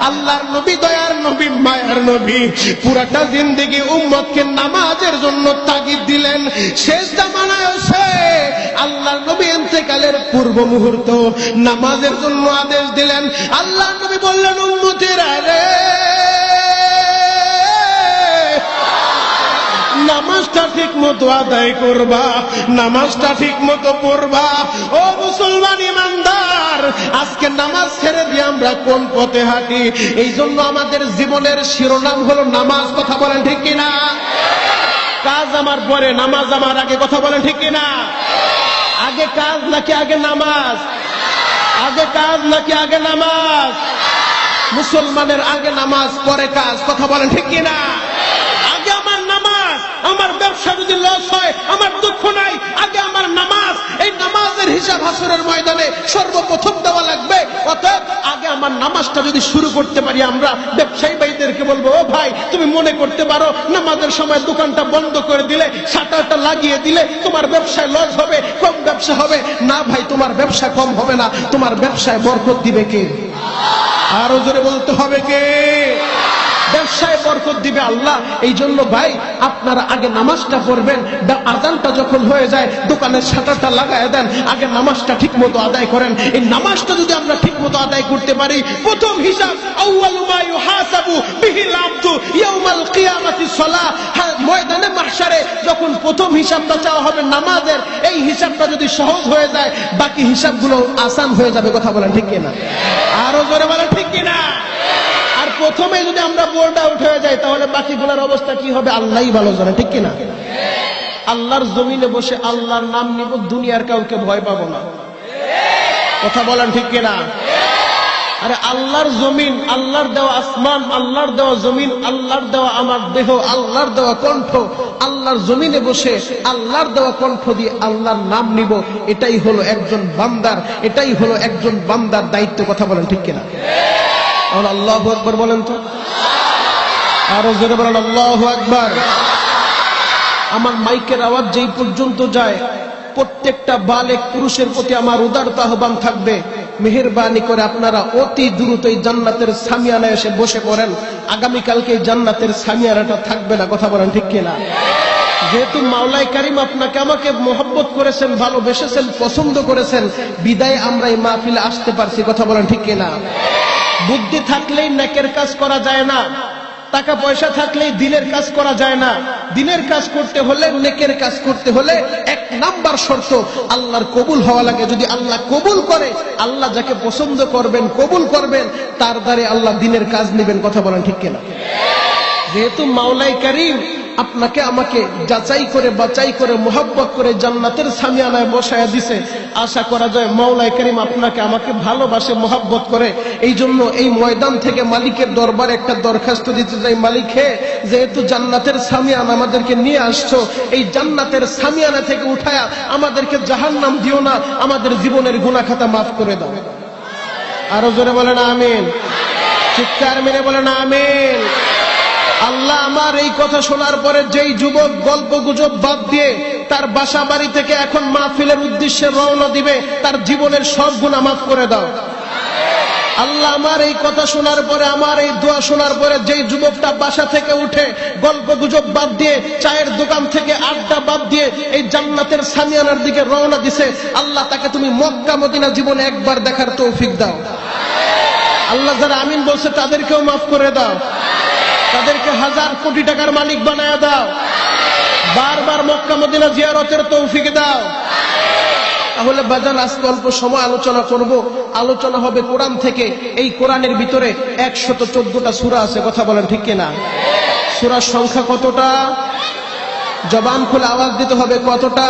আল্লাহর নবী, দয়ার নবী, মায়ার নবী পুরাটা জিন্দেগি উম্মতকে নামাজের জন্য তাগিদ দিলেন। শেষ জামানায় এসে আল্লাহর নবী ইন্তেকালের পূর্ব মুহূর্ত নামাজের জন্য আদেশ দিলেন। আল্লাহর নবী বললেন, উম্মতেরা রে, নামাজটা ঠিক মতো আদায় করবা, নামাজটা ঠিক মতো পড়বা। ও মুসলমান ইমানদার, আজকে নামাজ ছেড়ে দিয়ে আমরা কোন পথে হাঁটি? এই জন্য আমাদের জীবনের শিরোনাম হলো নামাজ। কথা বলেন ঠিক কিনা? কাজ আমার পরে, নামাজ আমার আগে। কথা বলেন ঠিক কিনা? আগে কাজ নাকি আগে নামাজ? আগে কাজ নাকি আগে নামাজ? মুসলমানের আগে নামাজ, পরে কাজ। কথা বলেন ঠিক কিনা? আগে আমার নামাজ, আমার ব্যবসা যদি লস হয় আমার দুঃখ নাই, আগে আমার নামাজ। এই নামাজের হিসাব হাসরের ময়দানে সর্বপ্রথম দেওয়া লাগবে। অতএব আগে আমার নামাজটা যদি শুরু করতে পারি, আমরা ব্যবসায়ী ভাইদেরকে বলবো, ও ভাই, তুমি মনে করতে পারো নামাজের সময় দোকানটা বন্ধ করে দিলে, শাটারটা লাগিয়ে দিলে তোমার ব্যবসায় লস হবে, কম ব্যবসা হবে। না ভাই, তোমার ব্যবসা কম হবে না, তোমার ব্যবসায় বরকত দিবে কে? আরো জোরে বলতে হবে কে? ব্যবসায় বরকত দিবে আল্লাহ। এই জন্য ভাই, আপনারা আগে নামাজটা পড়বেন। আযানটা যখন হয়ে যায় দোকানের শাটারটা লাগায় দেন, আগে নামাজটা ঠিক মতো আদায় করেন। এই নামাজটা যদি আমরা ঠিক মতো আদায় করতে পারি, প্রথম হিসাব আউয়ালু মা ইউহাসাবু বিহিল আবদু ইয়াউমাল কিয়ামাতিস সালাহ। ময়দানে মাহশারে যখন প্রথম হিসাবটা চাওয়া হবে নামাজের, এই হিসাবটা যদি সহজ হয়ে যায়, বাকি হিসাবগুলো আসান হয়ে যাবে। কথা বলেন ঠিক কিনা? আরো জোরে বলেন ঠিক কিনা? আর প্রথমে যদি আমরা বোর্ড আউট হয়ে যাই, তাহলে বাকিগুলোর অবস্থা কি হবে আল্লাহই ভালো জানে। ঠিক কিনা? আল্লাহর জমিনে বসে আল্লাহর নাম নিব, দুনিয়ার কাউকে ভয় পাবো না। কথা বলেন ঠিক কিনা? আরে আল্লাহর জমিন, আল্লাহর দেওয়া আসমান, আল্লাহর দেওয়া জমিন, আল্লাহর দেওয়া আমার দেহ, আল্লাহর দেওয়া কণ্ঠ, আল্লাহর জমিনে বসে আল্লাহর দেওয়া কণ্ঠ দিয়ে আল্লাহর নাম নিব, এটাই হলো একজন বান্দার, এটাই হলো একজন বান্দার দায়িত্ব। কথা বলেন ঠিক কিনা? আল্লাহু আকবার বলেন তো, আরো জোরে বলেন আল্লাহু আকবার। আমার মাইকের আওয়াজ যেই পর্যন্ত যায়, প্রত্যেকটা বালেক পুরুষের প্রতি আমার উদারতা আহ্বান থাকবে, মেহেরবানি করে আপনারা অতি দ্রুত এই জান্নাতের সামিয়ানায় এসে বসে পড়েন। আগামীকালকে এই জান্নাতের সামিয়ানাটা থাকবে না। কথা বলেন ঠিক কিনা? যেহেতু মাওলাই কারিম আপনাকে আমাকে মোহাব্বত করেছেন, ভালোবেসেছেন, পছন্দ করেছেন, বিদায় আমরা এই মাহফিলে আসতে পারছি। কথা বলেন ঠিক কিনা? বুদ্ধি থাকলেই নেকের কাজ করা যায় না, টাকা পয়সা থাকলেই দিনের কাজ করা যায় না। দিনের কাজ করতে হলে, নেকের কাজ করতে হলে এক নাম্বার শর্ত আল্লাহর কবুল হওয়া লাগে। যদি আল্লাহ কবুল করে, আল্লাহ যাকে পছন্দ করবেন, কবুল করবেন, তার দ্বারে আল্লাহ দিনের কাজ নেবেন। কথা বলেন ঠিক কিনা? যেহেতু মাওলাই কারিম আপনাকে আমাকে যাচাই করে বাছাই করে মোহাব্বত করে জান্নাতের সামিয়ানায় বসায়া দিছে, আশা করা যায় মাওলাই কারিম আপনাকে আমাকে ভালোবাসে, মোহাব্বত করে। এই জন্য এই ময়দান থেকে মালিকের দরবারে একটা দরখাস্ত দিতে চাই, মালিক হে, যেহেতু জান্নাতের সামিয়ানা আমাদেরকে নিয়ে আসছো, এই জান্নাতের সামিয়ানা থেকে উঠায়া আমাদেরকে জাহান্নাম দিও না, আমাদের জীবনের গুনাহ খাতা মাফ করে দাও। আরো জোরে বলেন আমিন। চিৎকার মেরে বলেন আমিন। আল্লাহ, আমার এই কথা শোনার পরে যেই যুবক গল্প গুজব বাদ দিয়ে তার বাসা বাড়ি থেকে এখন মাহফিলের উদ্দেশ্যে রওনা দিবে, তার জীবনের সব গুনাহ মাফ করে দাও। আল্লাহ, আমার এই কথা শোনার পরে, আমার এই দোয়া শোনার পরে যেই যুবকটা বাসা থেকে উঠে গল্প গুজব বাদ দিয়ে, চায়ের দোকান থেকে আড্ডা বাদ দিয়ে এই জান্নাতের সামিয়ানার দিকে রওনা দিছে, আল্লাহ তাকে তুমি মক্কা মদিনা জীবনে একবার দেখার তৌফিক দাও। আল্লাহ, যারা আমিন বলছে তাদেরকেও মাফ করে দাও, তাদেরকে 1000 কোটি টাকার মালিক বানায়া দাও, বারবার মক্কা মদিনা জিয়ারতের তৌফিক দাও। তাহলে বাজান, আজকে অল্প সময় আলোচনা করব। আলোচনা হবে কোরআন থেকে। এই কোরআনের ভিতরে 114টা সূরা আছে। কথা বলেন ঠিক কিনা? সূরার সংখ্যা কতটা? জবান খুলে আওয়াজ দিতে হবে, কতটা?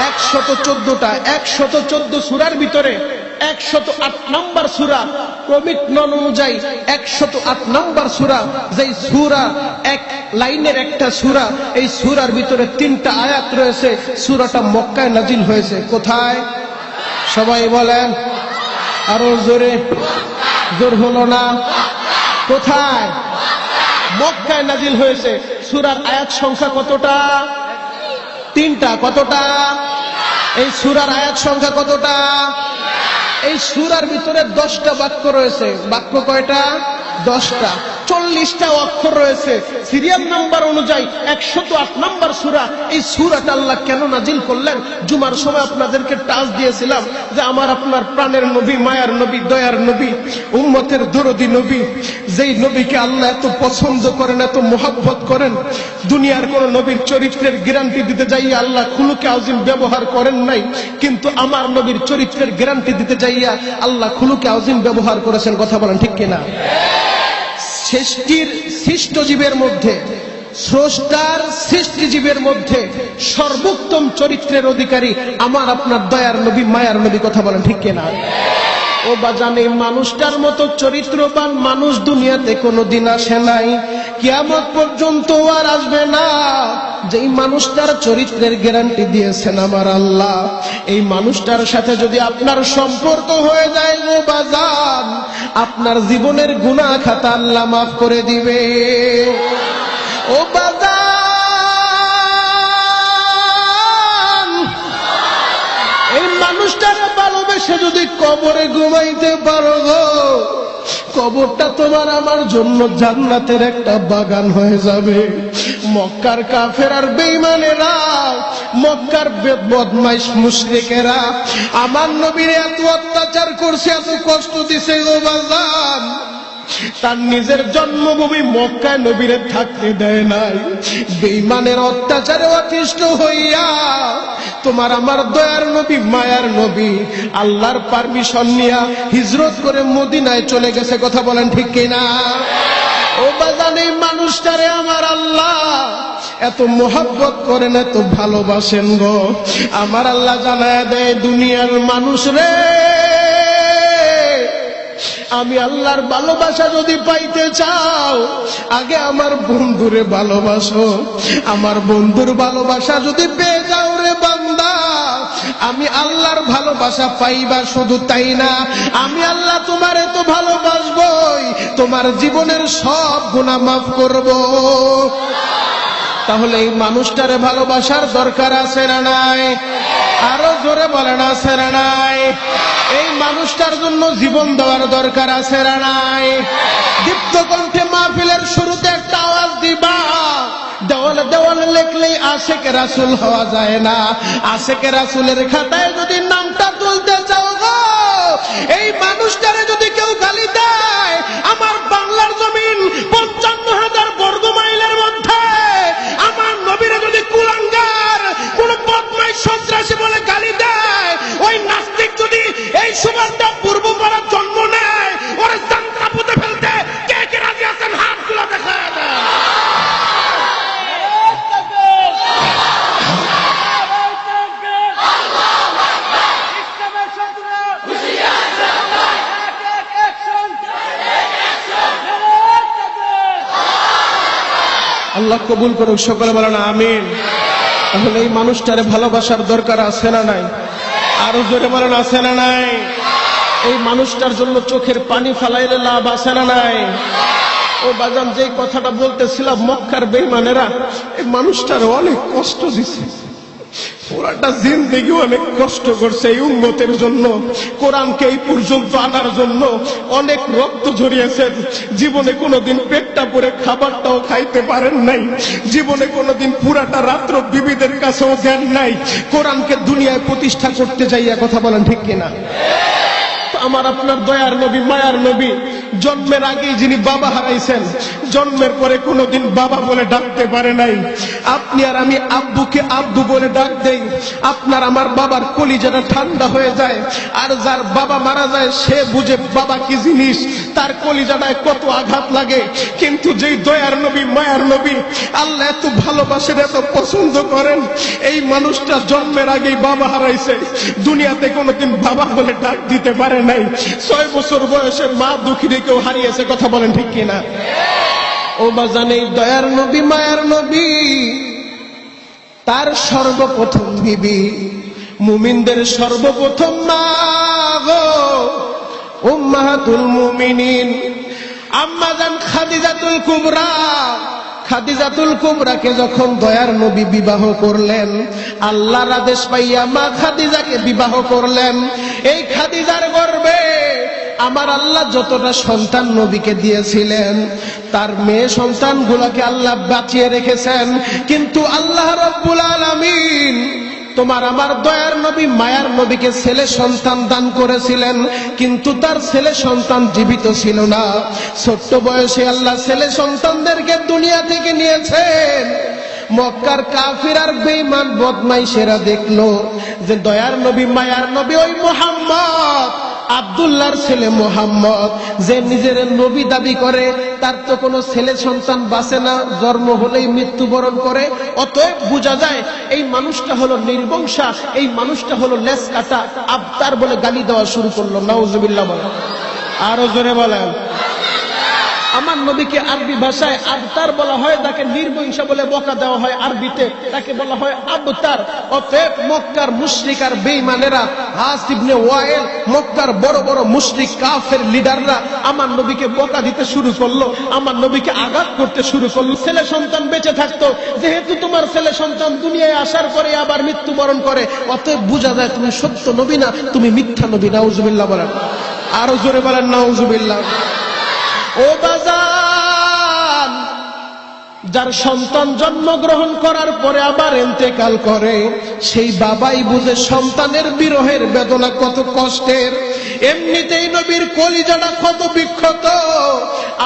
114টা। 114 সূরার ভিতরে 108 নম্বর সূরা, ক্রমিক নন অনুযায়ী 108 নম্বর সূরা। যেই সূরা এক লাইনের একটা সূরা, এই সূরার ভিতরে 3টা আয়াত রয়েছে। সূরাটা মক্কায় নাজিল হয়েছে। কোথায়? সবাই বলেন আরো জোরে। জোর হলো না? কোথায়? মক্কায় নাজিল হয়েছে। সূরার আয়াত সংখ্যা কতটা? 3টা। কতটা? এই সূরার আয়াত সংখ্যা কতটা? এই সূরার ভিতরে 10টা বাক্য রয়েছে। বাক্য কয়টা? 10টা। 40টা অক্ষর রয়েছে। সিরিয়াল নাম্বার অনুযায়ী 108 নাম্বার সূরা। এই সূরাটা আল্লাহ কেন নাজিল করলেন? জুমার সময় আপনাদেরকে টাচ দিয়েছিলাম যে আমার আপনার প্রাণের নবী, মায়ার নবী, দয়ার নবী, উম্মতের দরদী নবী, যেই নবীকে আল্লাহ এত পছন্দ করেন, এত মোহাব্বত করেন, দুনিয়ার কোন নবীর চরিত্রের গ্যারান্টি দিতে যাইয়া আল্লাহ খুলুকে আযীম ব্যবহার করেন নাই, কিন্তু আমার নবীর চরিত্রের গ্যারান্টি দিতে যাইয়া আল্লাহ খুলুকে আযীম ব্যবহার করেছেন। কথা বলেন ঠিক কিনা? সৃষ্ট জীবের মধ্যে, স্রষ্টার সৃষ্টি জীবের মধ্যে সর্বোত্তম চরিত্রের অধিকারী আমার আপনার দয়ার নবী, মায়ার নবী। কথা বলেন ঠিক কিনা? ও বাজান, এই মানুষটার মতো চরিত্রবান মানুষ দুনিয়াতে কোনোদিন আসে নাই, কিয়ামত পর্যন্ত আর আসবে না। যেই মানুষটার চরিত্রের গ্যারান্টি দিয়েছেন আমার আল্লাহ, এই মানুষটার সাথে যদি আপনার সম্পর্ক হয়ে যায় গো বাজান, আপনার জীবনের গুনাহ খাতা আল্লাহ মাফ করে দিবে। ও বাজান, এই মানুষটার ভালোবেসে যদি কবরে ঘুমাইতে পারো গো, কবরটা তোমার আমার জন্য জান্নাতের একটা বাগান হয়ে যাবে। মক্কার কাফের আর বেঈমানেরা, মক্কার বদমাইশ মুশরিকেরা আমার নবীর এত অত্যাচার করছে, এত কষ্ট দিছে গো বাজান, তার নিজের জন্মভূমি মক্কায় নবীরে থাকতে দেয় নাই। বেঈমানের অত্যাচারে অতিষ্ঠ হইয়া তোমার আমার দয়ার নবী, মায়ার নবী আল্লাহর পারমিশন নিয়া হিজরত করে মদিনায় চলে গেছে। কথা বলেন ঠিক কিনা? ও বাজান, এই মানুষটারে আমার আল্লাহ এত মোহাব্বত করেন, এত ভালোবাসেন গো। আমার আল্লাহ জানায় দেয়, দুনিয়ার মানুষ রে, আমি আল্লাহর ভালোবাসা যদি পাইতে চাও, আগে আমার বন্ধুরে ভালোবাসো। আমার বন্ধুর ভালোবাসা যদি পেয়ে যাও রে বান্দা, আমি আল্লাহর ভালোবাসা পাইবা। শুধু তাই না, আমি আল্লাহ তোমার এত ভালোবাসবই, তোমার জীবনের সব গুনাহ মাফ করব। তাহলে এই মানুষটারে ভালোবাসার দরকার আছে না নাই? আরো জোরে বলেন আছে না নাই? এই মানুষটার জন্য জীবন দেওয়ার দরকার আছে না নাই? দীপ্ত কণ্ঠে মাহফিলের শুরুতে একটা আওয়াজ দিবা। দেওয়ালে দেওয়ালে লেখলেই আশেকে রাসূল হওয়া যায় না। আশেকে রাসূলের খাতায় যদি নামটা তুলতে চাও গো, এই মানুষটারে যদি কেউ গালি দেয়, আমার বাংলার জমিন 55,000 বর্গ মাইলের মধ্যে আমার নবীরে যদি কুলাঙ্গার, কোন বদমাইশ সন্ত্রাসী বলে গালি দেয়, ওই নাস্তিক যদি এই সুবর্ণা পূর্ব পাড়ার জন্ম নেয়, ওরে জান্নাতে পুঁতে ফেলতে কে কে রাজি আছেন? হাতগুলো দেখায় দেন। আল্লাহ কবুল করুক, সকলে বলেন আমিন। তাহলে এই মানুষটারে ভালোবাসার দরকার আছে না নাই? আরো জোরে বলেন আছে না নাই? এই মানুষটার জন্য চোখের পানি ফালাইলে লাভ আছে না নাই? ও বাজান, যে কথাটা বলতেছিলাম, মক্কার বেঈমানেরা এই মানুষটার অনেক কষ্ট দিছে, পুরাটা জিন্দেগি অনেক কষ্ট করছে এই উম্মতের জন্য, কোরআনকে এই পর্যন্ত আনার জন্য অনেক রক্ত ঝরিয়েছেন। জীবনে কোনোদিন পেটটা পুরে খাবারটাও খাইতে পারেন নাই, জীবনে কোনোদিন পুরাটা রাত্র বিবিদের কাছেও দেন নাই, কোরআনকে দুনিয়ায় প্রতিষ্ঠা করতে যাইয়া। কথা বলেন ঠিক কিনা? আমার আপনার দয়ার নবী, মায়ার নবী জন্মের আগেই যিনি বাবা হারাইছেন, জন্মের পরে কোনোদিন বাবা বলে ডাকতে পারে নাই। আপনি আর আমি আব্বুকে আব্বু বলে ডাক দেই, আপনার আমার বাবার কলিজাটা ঠান্ডা হয়ে যায়। আর যার বাবা মারা যায় সে বুঝে বাবা কি জিনিস, তার কলিজাটায় কত আঘাত লাগে। কিন্তু যেই দয়ার নবী, মায়ার নবী আল্লাহ এত ভালোবাসেন, এত পছন্দ করেন, এই মানুষটা জন্মের আগেই বাবা হারাইছে, দুনিয়াতে কোনোদিন বাবা বলে ডাক দিতে পারে নাই। 6 বছর বয়সে মা দুঃখিনী কেউ হারিয়েছে। কথা বলেন ঠিক কিনা? ও বাজান, এই দয়ার নবী, মায়ার নবী তার সর্বপ্রথম বিবি, মুমিনদের সর্বপ্রথম মা গো, উম্মাহাতুল মুমিনিন আম্মা জান খাদিজাতুল কুবরা, খাদিজাতুল কুবরাকে যখন দয়ার নবী বিবাহ করলেন, আল্লাহর আদেশ পাইয়া মা খাদিজাকে বিবাহ করলেন। এই খাদিজার গর্ভে আমার আল্লাহ যতটা সন্তান নবীকে দিয়েছিলেন, তার মেয়ে সন্তানগুলোকে আল্লাহ বাঁচিয়ে রেখেছেন। কিন্তু আল্লাহ রাব্বুল আলামিন তোমার আমার দয়ার নবী মায়ার নবীকে ছেলে সন্তান দান করেছিলেন, কিন্তু তার ছেলে সন্তান জীবিত ছিল না। ছোট্ট বয়সে আল্লাহ ছেলে সন্তানদেরকে দুনিয়া থেকে নিয়েছেন। মক্কার কাফির আর বেঈমান বদমাইশেরা দেখলো যে দয়ার নবী মায়ার নবী ওই মুহাম্মদ, আব্দুল্লাহর ছেলে মুহাম্মদ, যে নিজের নবী দাবি করে, তার তো কোনো ছেলে সন্তান বাঁচে না, জন্ম হলেই মৃত্যুবরণ করে। অতএব বোঝা যায় এই মানুষটা হলো নির্বংশা, এই মানুষটা হলো লেজ কাটা। আবতার বলে গালি দেওয়া শুরু করলো। নাউজুবিল্লাহ বলেন, আরো জোরে বলেন। আমার নবীকে আরবি ভাষায় আবতার বলা হয়, তাকে নির্বংশা বলে বকা দেওয়া হয় আরবিতে, তাকে বলা হয় আবতার। অতএব মক্কার মুশরিক আর বেঈমানেরা, হাস ইবনে ওয়াইল, মক্কার বড় বড় মুশরিক কাফের লিডাররা আমার নবীকে বকা দিতে শুরু করলো, আমার নবীকে আঘাত করতে শুরু করলো। ছেলে সন্তান বেঁচে থাকতো, যেহেতু তোমার ছেলে সন্তান দুনিয়ায় আসার পরে আবার মৃত্যুবরণ করে, অতএব বোঝা যায় তুমি সত্য নবী না, তুমি মিথ্যা নবী। নাউজুবিল্লাহ বলেন, আরো জোরে বলেন নাউজুবিল্লাহ। ও বাজান, যার সন্তান জন্মগ্রহণ করার পরে আবার ইন্তেকাল করে, সেই বাবাই বুঝে সন্তানের বিরহের বেদনা কত কষ্টের। এমনিতেই নবীর কলিজাটা কত বিক্ষত,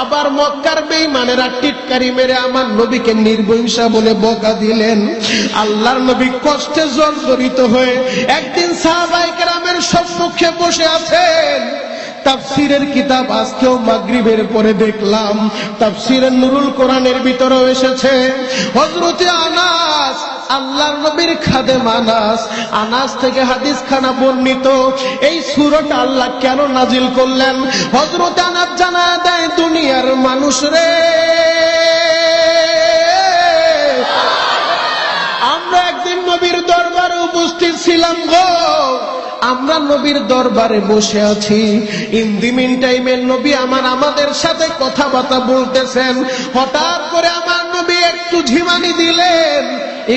আবার মক্কার বেঈমানেরা টিটকারি মেরে আমার নবীকে নির্বংশা বলে বকা দিলেন। আল্লাহর নবী কষ্টে জর্জরিত হয়ে একদিন সাহাবায়ে কেরামের সম্মুখে বসে আছেন। তাফসীরের কিতাব আজকেও মাগরিবের পরে দেখলাম, তাফসীরের নুরুল কোরআনের ভিতরেও এসেছে। হযরতে আনাস, আল্লাহর নবীর খাদেম আনাস, আনাস থেকে হাদিস খানা বর্ণিত। এই সূরাটা আল্লাহ কেন নাজিল করলেন? হযরতে আনাস জানায় দেয়, দুনিয়ার মানুষ রে, আমরা একদিন নবীর দরবারে উপস্থিত ছিলাম গো। আমরা নবীর দরবারে বসে আছি, ইন দি মিন টাইমে নবী আমাদের সাথে কথাবার্তা বলতেছেন। হঠাৎ করে আমার নবী একটু ঝিমানি দিলেন,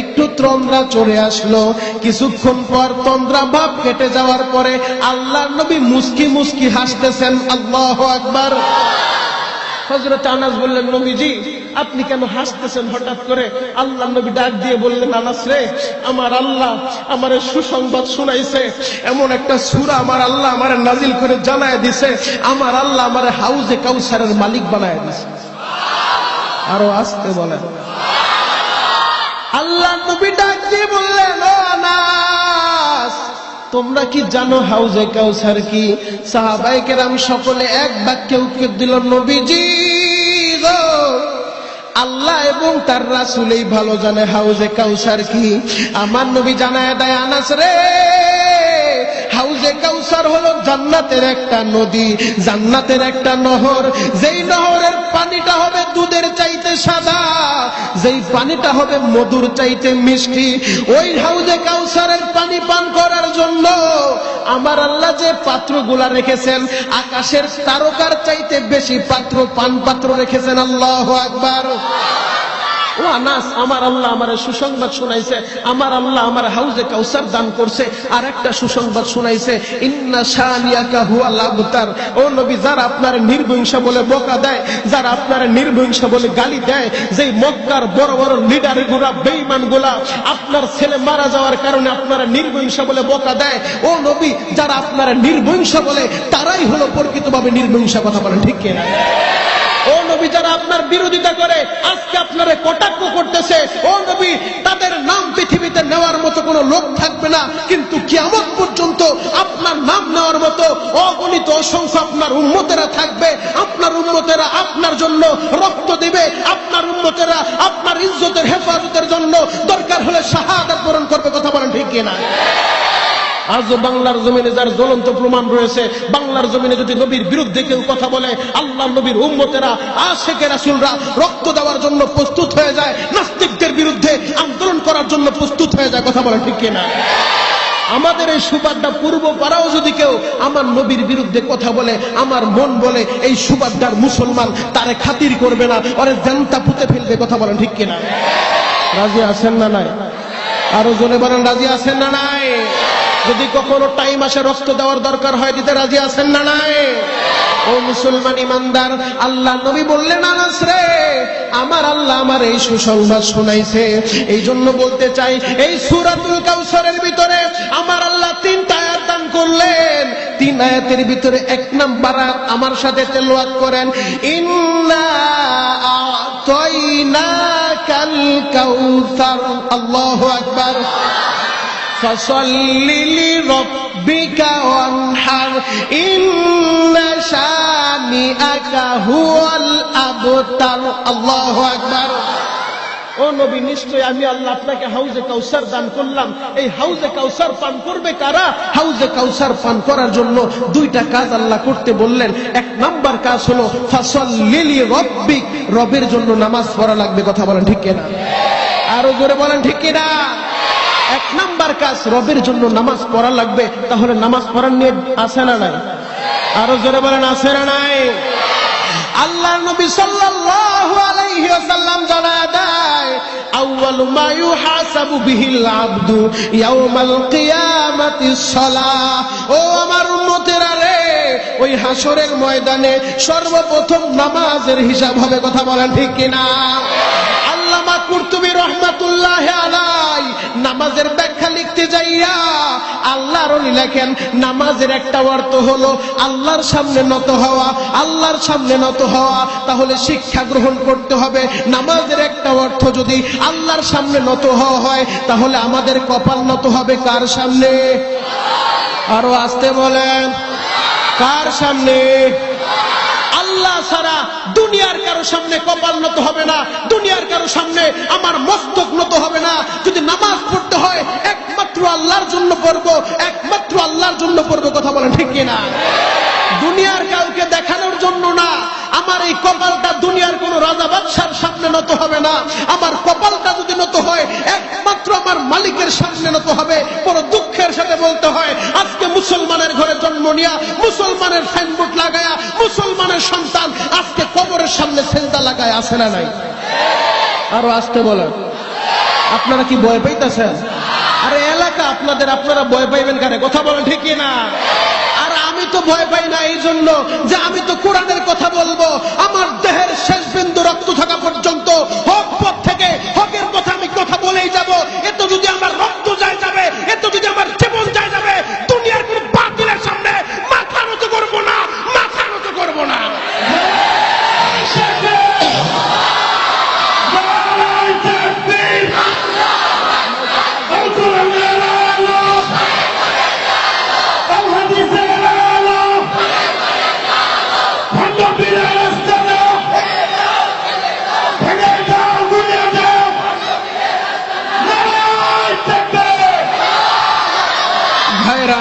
একটু তন্দ্রা চলে আসলো। কিছুক্ষণ পর তন্দ্রা ভাব কেটে যাওয়ার পরে আল্লাহর নবী মুস্কি মুস্কি হাসতেছেন। আল্লাহু আকবার। হযরত আনাস বললেন, নবীজি আপনি কেন হাসতেছেন হঠাৎ করে? আল্লাহ নবী ডাক দিয়ে বললেন, আনাস রে, আমার আল্লাহ আমারে সুসংবাদ শুনাইছে। এমন একটা সূরা আমার আল্লাহ আমারে নাজিল করে জানায় দিছে, আমার আল্লাহ আমারে হাউজে কাউসারের মালিক বানায় দিছে। আরো আসতে বলেন। আল্লাহ নবী ডাক দিয়ে বললেন, ও আনাস, তোমরা কি জানো হাউজে কাউসার কি? সাহাবায়ে কেরাম সকলে এক বাক্যে উত্তর দিল, নবীজি গো, আল্লাহ এবং তার রাসূলই ভালো জানে হাউজে কাউসার কি। আমার নবী জানায় দেয়, আনাস রে, হাউজে কাউসার হলো জান্নাতের একটা নদী, জান্নাতের একটা নহর। যেই নহরের পানিটা হবে দুধের চাইতে সাদা, যেই পানিটা হবে মধুর চাইতে মিষ্টি। ওই হাউজে কাউসারের পানি পান করার জন্য আমার আল্লাহ যে পাত্রগুলা রেখেছেন, আকাশের তারকার চাইতে বেশি পাত্র, পান পাত্র রেখেছেন। আল্লাহু আকবার। ও আনাস, আমার আল্লাহ আমারে সুসংবাদ শুনাইছে, আমার আল্লাহ আমার হাউজে কাউসার দান করছে। আর একটা সুসংবাদ শুনাইছে, ইন্না শানিয়াকা হুয়াল আবতার। ও নবী, যারা আপনার নির্বংশা বলে বকা দেয়, যারা আপনার নির্বংশা বলে গালি দেয়, যেই মক্কার বড় বড় লিডার গুলা, বেঈমান গুলা, আপনার ছেলে মারা যাওয়ার কারণে আপনার নির্বংশা বলে বকা দেয়, ও নবী, যারা আপনার নির্বংশা বলে তারাই হলো প্রকৃতভাবে নির্বংশা। কথা বলেন ঠিক কিনা? ও নবী, যারা আপনার বিরোধিতা করে, আজকে আপনারে কটাক্ষ করতেছে, ও নবী, তাদের নাম পৃথিবীতে নেওয়ার মতো কোনো লোক থাকবে না, কিন্তু কিয়ামত পর্যন্ত আপনার নাম নেওয়ার মতো অগণিত অসংখ্য আপনার উম্মতেরা থাকবে। আপনার উম্মতেরা আপনার জন্য রক্ত দিবে, আপনার উম্মতেরা আপনার ইজ্জতের হেফাজতের জন্য দরকার হলে শাহাদাত বরণ করবে। কথা বলেন ঠিক কিনা? আজও বাংলার জমিনে যার জ্বলন্ত প্রমাণ রয়েছে, বাংলার জমিনে যদি নবীর বিরুদ্ধে কেউ কথা বলে, আল্লাহ নবীর উম্মতেরা, আশিকে রাসূলরা রক্ত দেওয়ার জন্য প্রস্তুত হয়ে যায়, নাস্তিকদের বিরুদ্ধে আন্দোলন করার জন্য প্রস্তুত হয়ে যায়। কথা বলেন ঠিক কিনা? আমাদের এই সুবাদটা পূর্ব পাড়াও যদি কেউ আমার নবীর বিরুদ্ধে কথা বলে, আমার মন বলে এই সুবাদদার মুসলমান, তারে খাতির করবে না, ওরে জানতা পুঁতে ফেলবে। কথা বলেন ঠিক কিনা? রাজি আছেন না নাই? আরো জোরে বলেন, রাজি আছেন না নাই? যদি কখনো টাইম আসে রক্ত দেওয়ার দরকার হয়, দিতে রাজি আছেন না নাই? ও মুসলমান ইমানদার, আল্লাহ নবী বললেন, আনাস রে, আমার আল্লাহ আমার এই সুসংবাদ শোনাইছে। এই জন্য বলতে চাই, এই সূরাতুল কাউসারের ভিতরে আমার আল্লাহ 3টা আয়াত দান করলেন। 3 আয়াতের ভিতরে 1 নাম্বার আয়াত আমার সাথে তেলাওয়াত করেন, ইন্না আ'তাইনাকাল কাউসার। আল্লাহু আকবার। ফাসাল্লি লিরাব্বিকা ওয়ানহার ইন্না শানিআকা হুয়াল আবতার। আল্লাহু আকবার। ও নবী, নিশ্চয় আমি আল্লাহ আপনাকে হাউজে কাউসার দান করলাম। এই হাউজে কাউসার পান করবে কারা? হাউজে কাউসার পান করার জন্য 2টা কাজ আল্লাহ করতে বললেন। 1 নাম্বার কাজ হলো ফাসাল্লি লিরাব্বিক, রবের জন্য নামাজ পড়া লাগবে। কথা বলেন ঠিক কিনা? আরো জোরে বলেন ঠিক কিনা? 1 নাম্বার কাজ, রবের জন্য নামাজ পড়া লাগবে। তাহলে নামাজ পড়ার নিয়ত আছে না নাই? আরো জোরে বলেন, আছে না নাই? আল্লাহ নবী সাল্লাল্লাহু আলাইহি ওয়াসাল্লাম জানায় দেয়, আউয়ালু মা ইউহাসাবু বিহিল আবদু ইয়াউমাল কিয়ামাতিস সালাহ। ও আমার উম্মতেরা রে, ওই হাসরের ময়দানে সর্বপ্রথম নামাজের হিসাব হবে। কথা বলেন ঠিক কিনা? আল্লামা কুরতুবী রাহমাতুল্লাহি আলাইহি নামাজের ব্যাখ্যা লিখতে যাইয়া আল্লাহর ওলি লেখেন, নামাজের একটা অর্থ হলো আল্লাহর সামনে নত হওয়া। আল্লাহর সামনে নত হওয়া, তাহলে শিক্ষা গ্রহণ করতে হবে। নামাজের একটা অর্থ যদি আল্লাহর সামনে নত হওয়া হয়, তাহলে আমাদের কপাল নত হবে কার সামনে? আরো আসতে বলেন, কার সামনে? আল্লাহ ছাড়া দুনিয়ার কারো সামনে কপাল নত হবে না, দুনিয়ার কারো সামনে আমার মস্তক নত হবে না। যদি নামাজ পড়তে হয় একমাত্র আল্লাহর জন্য পড়বো, একমাত্র আল্লাহর জন্য পড়বো। কথা বলেন ঠিক কিনা? দুনিয়ার কাউকে দেখানোর জন্য না। আমার এই কপালটা দুনিয়ার কোন রাজা বাদশার সামনে নত হবে না। আমার কপালটা যদি নত হয় একমাত্র আমার মালিকের সামনে নত হবে। বড় দুঃখের সাথে বলতে হয়, আজকে মুসলমানের ঘরে জন্ম নিয়া, মুসলমানের সাইনবোর্ড লাগায়া, মুসলমানের সন্তান আজকে কবরের সামনে সেজদা লাগায়, আছে না নাই? আরো আসতে বলেন। আপনারা কি ভয় পাইতেছেন? আরে এলাকা আপনাদের, আপনারা ভয় পাইবেন কারে? কথা বলেন ঠিক কিনা? আর আমি তো ভয় পাই না এই জন্য যে আমি তো কোরআনের কথা বলবো। আমার দেহের শেষ বিন্দু রক্ত থাকা পর্যন্ত হক পথ থেকে হকের কথা আমি কথা বলেই যাব। এত যদি আমার রক্ত যায় যাবে, এত যদি আমার জীবন যায় যাবে, দুনিয়ার কোন বাতিলের সামনে মাথা নত করব না, মাথা নত করব না।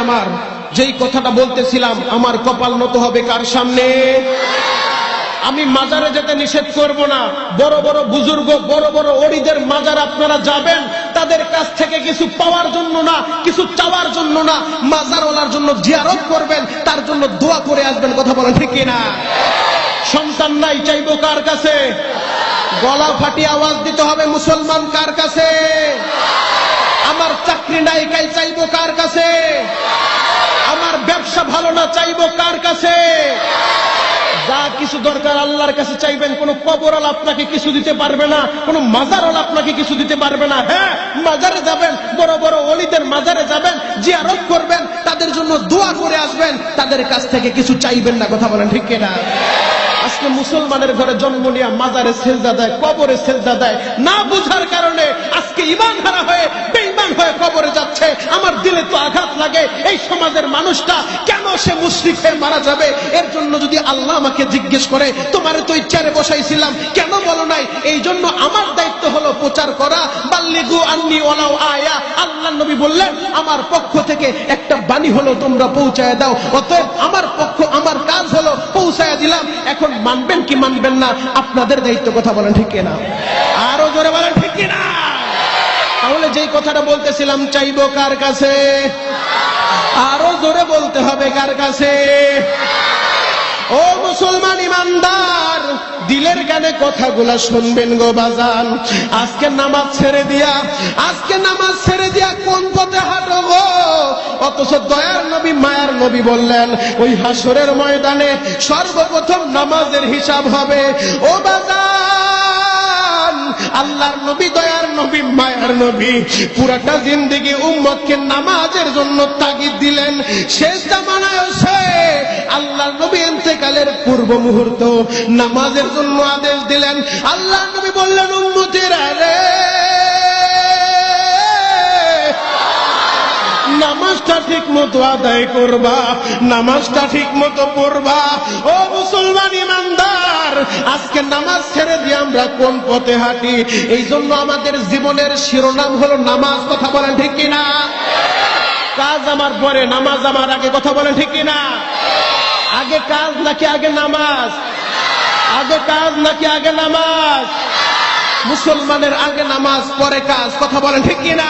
আমার যেই কথাটা বলতেছিলাম, আমার কপাল নত হবে কার সামনে? আমি মাজারে যেতে নিষেধ করব না। বড় বড় বুজুর্গ, বড় বড় ওলিদের মাজার আপনারা যাবেন, তাদের কাছ থেকে কিছু পাওয়ার জন্য না, কিছু চাওয়ার জন্য না, মাজারওয়ালার জন্য জিয়ারত করবেন, তার জন্য দোয়া করে আসবেন। কথা বলেন ঠিক কিনা? সন্তান নাই, চাইবো কার কাছে? গলা ফাটিয়ে আওয়াজ দিতে হবে, মুসলমান কার কাছে? আমার চাকরি নাই, কাই চাইবো কার কাছে? আমার ব্যবসা ভালো না, চাইবো কার কাছে? যা কিছু দরকার আল্লাহর কাছে চাইবেন। কোন কবরওয়ালা আপনাকে কিছু দিতে পারবে না, কোন মাজারওয়ালা আপনাকে কিছু দিতে পারবে না। হ্যাঁ, মাজারে যাবেন, বড় বড় ওলিদের মাজারে যাবেন, জিয়ারত করবেন, তাদের জন্য দোয়া করে আসবেন, তাদের কাছ থেকে কিছু চাইবেন না। কথা বলেন ঠিক কিনা? আজকে মুসলমানের ঘরে জন্ম নিয়ে মাজারে সেজদা দেয়, কবরে সেজদা দেয়, না বুঝার কারণে আজকে ঈমান হারা হয়ে বেঈমান হয়ে কবরে যাচ্ছে। আমার দিলে তো আঘাত লাগে, এই সমাজের মানুষটা কেন সে মুশরিক হয়ে মারা যাবে? এর জন্য যদি আল্লাহ আমাকে জিজ্ঞেস করে, তোমারে তো ইচ্ছারে বসাইছিলাম, কেন বলো নাই? এই জন্য আমার দায়িত্ব হলো প্রচার করা। বাল্লিগু আন্নি ওয়ালাউ আয়া। আল্লাহ নবী বললেন, আমার পক্ষ থেকে একটা বাণী হলো তোমরা পৌঁছায় দাও। অতএব আমার পক্ষ, আমার কাজ হলো পৌঁছায় দিলাম। এখন মানবেন কি মানবেন না আপনাদের দায়িত্ব। কথা বলেন ঠিক কিনা? আরো জোরে বলেন ঠিক কিনা? তাহলে যেই কথাটা বলতেছিলাম চাইবো কার কাছে? আরো জোরে বলতে হবে কার কাছে? ও মুসলমান ইমানদার, দিলের কানে কথাগুলা শুনবেন গো বাজান। আজকে নামাজ ছেড়ে দিয়া কোন পথে হাঁটো গো? অথচ দয়ার নবী মায়ার নবী বললেন ওই হাসরের ময়দানে সর্বপ্রথম নামাজের হিসাব হবে। ও বাজান, আল্লাহর নবী দয়ার নবী মায়ার নবী পুরাটা জিন্দেগি উম্মতকে নামাজের জন্য তাগিদ দিলেন। শেষ জামানায় এসে আল্লাহর নবী ইন্তেকালের পূর্ব মুহূর্ত নামাজের জন্য আদেশ দিলেন। আল্লাহর নবী বললেন উম্মতেরা রে, নামাজটা ঠিক মতো আদায় করবা, নামাজটা ঠিক মতো পড়বা। ও মুসলমান ইমানদার, আজকে নামাজ ছেড়ে দিয়ে আমরা কোন পথে হাঁটি? এই জন্য আমাদের জীবনের শিরোনাম হলো নামাজ। কথা বলেন ঠিক কিনা? কাজ আমার পরে, নামাজ আমার আগে। কথা বলেন ঠিক কিনা? আগে কাজ নাকি আগে নামাজ? আগে কাজ নাকি আগে নামাজ? মুসলমানের আগে নামাজ পরে কাজ। কথা বলেন ঠিক কিনা?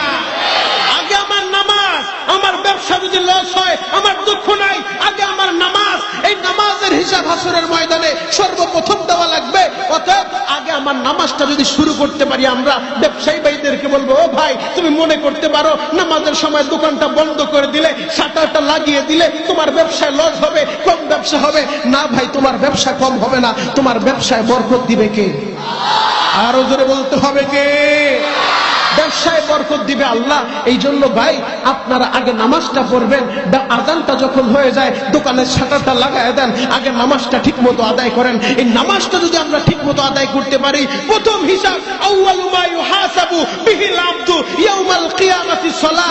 আগে আমার নামাজ, আমার ব্যবসা যদি লস হয় আমার দুঃখ নাই, আগে আমার নামাজ। এই নামাজের হিসাব হাসরের ময়দানে সর্বপ্রথম দেওয়া লাগবে। অতএব আগে আমার নামাজটা যদি শুরু করতে পারি, আমরা ব্যবসায়ী ভাইদেরকে বলবো, ও ভাই তুমি মনে করতে পারো নামাজের সময় দোকানটা বন্ধ করে দিলে, শাটারটা লাগিয়ে দিলে তোমার ব্যবসায় লস হবে, কম ব্যবসা হবে। না ভাই, তোমার ব্যবসা কম হবে না, তোমার ব্যবসায় বরকত দিবে কে? আরো জোরে বলতে হবে কে? ব্যবসায় বরকত দিবে আল্লাহ। এই জন্য ভাই আপনারা আগে নামাজটা পড়বেন। আযানটা যখন হয়ে যায় দোকানের শাটারটা লাগায় দেন, আগে নামাজটা ঠিক মতো আদায় করেন। এই নামাজটা যদি আমরা ঠিক মতো আদায় করতে পারি, প্রথম হিসাব আউয়ালু মা ইউহাসাবু বিহিল আবদু ইয়াউমাল কিয়ামাতিস সালাহ।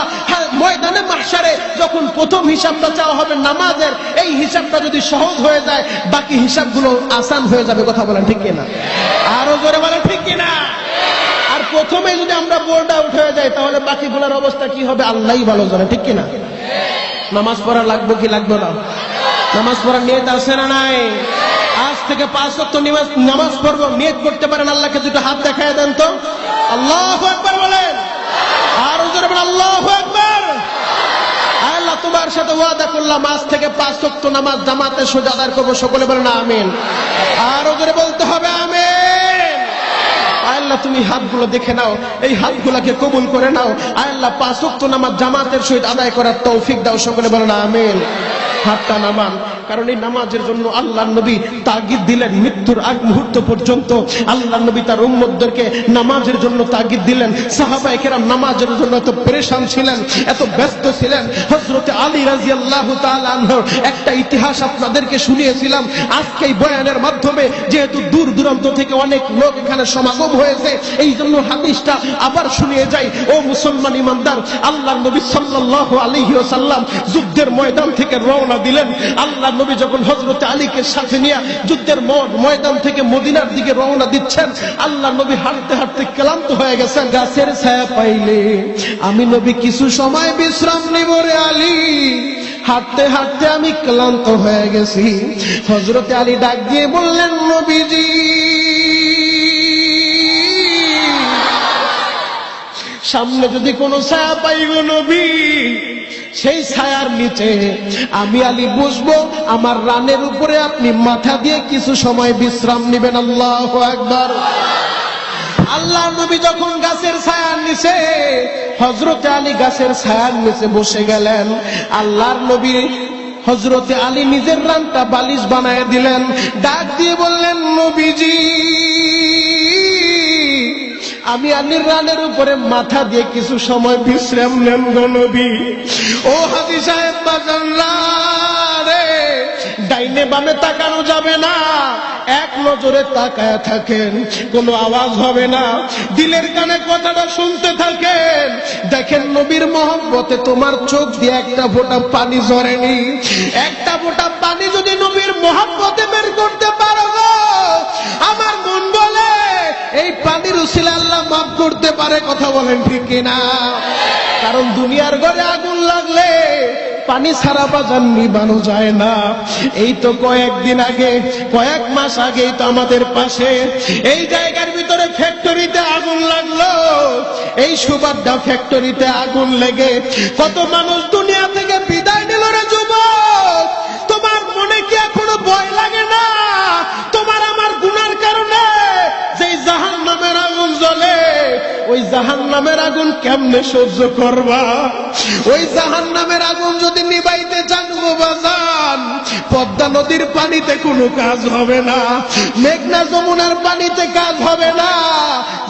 ময়দানে মাহশারে যখন প্রথম হিসাবটা চাওয়া হবে নামাজের, এই হিসাবটা যদি সহজ হয়ে যায় বাকি হিসাবগুলো আসান হয়ে যাবে। কথা বলেন ঠিক কিনা? আরো জোরে বলেন ঠিক কিনা? আর প্রথমে যদি আমরা বোর্ড আউট হয়ে যাই তাহলে বাকিগুলোর অবস্থা কি হবে আল্লাহই ভালো জানে। ঠিক কিনা? নামাজ পড়া লাগবে কি লাগবে না? নামাজ পড়ার নিয়ত আছে না নাই? আজ থেকে 5 ওয়াক্ত নামাজ পড়বো নিয়ত করতে পারেন? আল্লাহকে দুটো হাত দেখায় দেন তো। আল্লাহু আকবার বলেন। আর জোরে বলেন আল্লাহু আকবার। আল্লাহ তোমার সাথে ওয়াদা করলাম আজ থেকে 5 ওয়াক্ত নামাজ জামাতে সোজা আদায় করবো। সকলে বলেন আমিন। আর জোরে বলতে হবে আমিন। আল্লাহ তুমি হাতগুলো দেখে নাও, এই হাতগুলোকে কবুল করে নাও। আল্লাহ 5 ওয়াক্ত নামাজ জামাতের সহিত আদায় করার তৌফিক দাও। সকলে বলেন আমিন। হাতটা নামান, কারণ এই নামাজের জন্য আল্লাহর নবী তাগিদ দিলেন মৃত্যুর আগ মুহূর্ত পর্যন্ত। আল্লাহর নবী তার উম্মতদেরকে নামাজের জন্য তাগিদ দিলেন। সাহাবায়ে কেরাম নামাজের জন্য এত পেরেশান ছিলেন, এত ব্যস্ত ছিলেন। হযরত আলী রাদিয়াল্লাহু তাআলা আনহুর একটা ইতিহাস আপনাদেরকে শুনিয়েছিলাম। আজকে এই বয়ানের মাধ্যমে যেহেতু দূর দূরান্ত থেকে অনেক লোক এখানে সমাগম হয়েছে, এই জন্য হাদিসটা আবার শুনিয়ে যাই। ও মুসলমান ইমানদার, আল্লাহর নবী সাল্লাল্লাহু আলাইহি ওয়াসাল্লাম যুদ্ধের ময়দান থেকে রওনা দিলেন। আল্লাহ নবী যখন হযরত আলীকে সাথে নিয়ে যুদ্ধের ময়দান থেকে মদিনার দিকে রওনা দিচ্ছেন, আল্লাহ নবী হাঁটতে হাঁটতে ক্লান্ত হয়ে গেছেন। গাছের ছায়া পাইলে আমি নবী কিছু সময় বিশ্রাম নিব রে আলী, হাঁটতে হাঁটতে আমি ক্লান্ত হয়ে গেছি। হযরত আলী ডাক দিয়ে বললেন, নবীজি সামনে যদি কোনো ছায়া পাই গো নবী, সেই ছায়ার নিচে আমি আলী বসবো, আমার রানের উপরে আপনি মাথা দিয়ে কিছু সময় বিশ্রাম নেবেন। আল্লাহু আকবার। আল্লাহর নবী যখন গাছের ছায়ার নিচে, হযরত আলী গাছের ছায়ার নিচে বসে গেলেন। আল্লাহর নবী হযরত আলী নিজের রানটা বালিশ বানায় দিলেন। ডাক দিয়ে বললেন, নবীজি আমি আলীর রানের উপরে মাথা দিয়ে কিছু সময় বিশ্রাম নেন গো নবী। ও হাজী সাহেব বাজানরা রে, ডাইনে বামে তাকানো যাবে না, এক নজরে তাকায় থাকেন, কোনো আওয়াজ হবে না, দিলের কানে কথাটা শুনতে থাকেন। দেখেন নবীর মহব্বতে তোমার চোখ দিয়ে একটা ফোঁটা পানি ঝরেনি। একটা ফোঁটা পানি যদি নবীর মহব্বতে বের করতে পারো গো, আমার মন বলে এই পানির উসিলা আল্লাহ মাফ করতে পারে। কথা বলেন ঠিক কিনা? কারণ দুনিয়ার ঘরে আগুন লাগলে পানি ছাড়া বাজান নিবানো যায় না। এই তো কয়েক মাস আগেই তো আমাদের পাশে এই জায়গার ভিতরে ভিতরে ফ্যাক্টরিতে আগুন লাগলো। এই সুবাড্ডা ফ্যাক্টরিতে আগুন লেগে কত মানুষ দুনিয়া থেকে বিদায় নিল রে যুবক। তোমার মনে কি এখনো ভয় লাগে না? তোমার আমার গুনার কারণে যেই জাহান্নামের আগুন জ্বলে, ওই জাহান্নামের আগুন কেমনে সহ্য করবা? ওই জাহান্নামের আগুন যদি নিভাইতে চান গো বাজান, পদ্মা নদীর পানিতে কোনো কাজ হবে না, মেঘনা যমুনার পানিতে কাজ হবে না।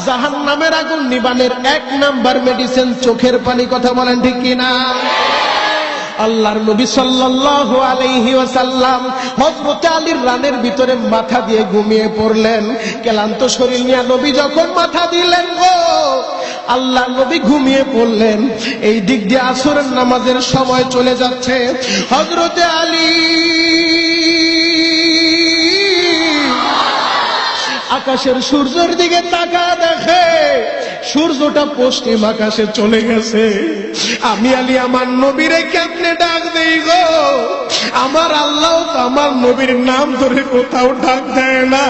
জাহান্নামের আগুন নিবানের 1 নাম্বার মেডিসিন চোখের পানি। কথা বলেন ঠিক কিনা? আল্লাহর নবী সাল্লাল্লাহু আলাইহি ওয়াসাল্লাম হযরত আলীর রানের ভিতরে মাথা দিয়ে ঘুমিয়ে পড়লেন। ক্লান্ত শরীর নিয়ে নবী যখন মাথা দিলেন গো, আল্লাহর নবী ঘুমিয়ে পড়লেন। এই দিক দিয়ে আসরের নামাজের সময় চলে যাচ্ছে। হযরত আলী আকাশের সূর্যের দিকে তাকায় দেখে সূর্যটা পশ্চিম আকাশে চলে গেছে। আমি আলী আমার নবীরে কেমনে ডাক দেই গো? আমার আল্লাহ তো আমার নবীর নাম ধরে কোথাও ডাক দেয় না।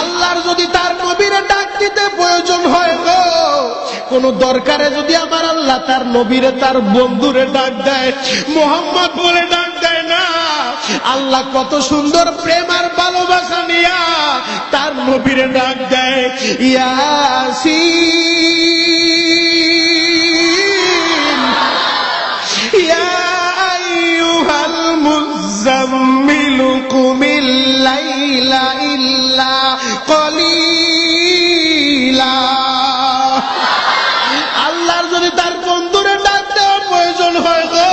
আল্লাহর যদি তার নবীরে ডাক দিতে প্রয়োজন হয় গো, কোন দরকারে যদি আমার আল্লাহ তার নবীরে তার বন্ধুরে ডাক দেয়, মোহাম্মদ বলে ডাক দেয় না। আল্লাহ কত সুন্দর প্রেম আর ভালোবাসা নিয়া তার নবীরে ডাক দেয়, ইয়াসিন ইয়া আইয়ুহাল মুযাম্মিলু কুমিল লাইলা ইল্লা কলিলা। আল্লাহর যদি তার বন্ধুরে ডাক দেওয়ার প্রয়োজন হয় গো,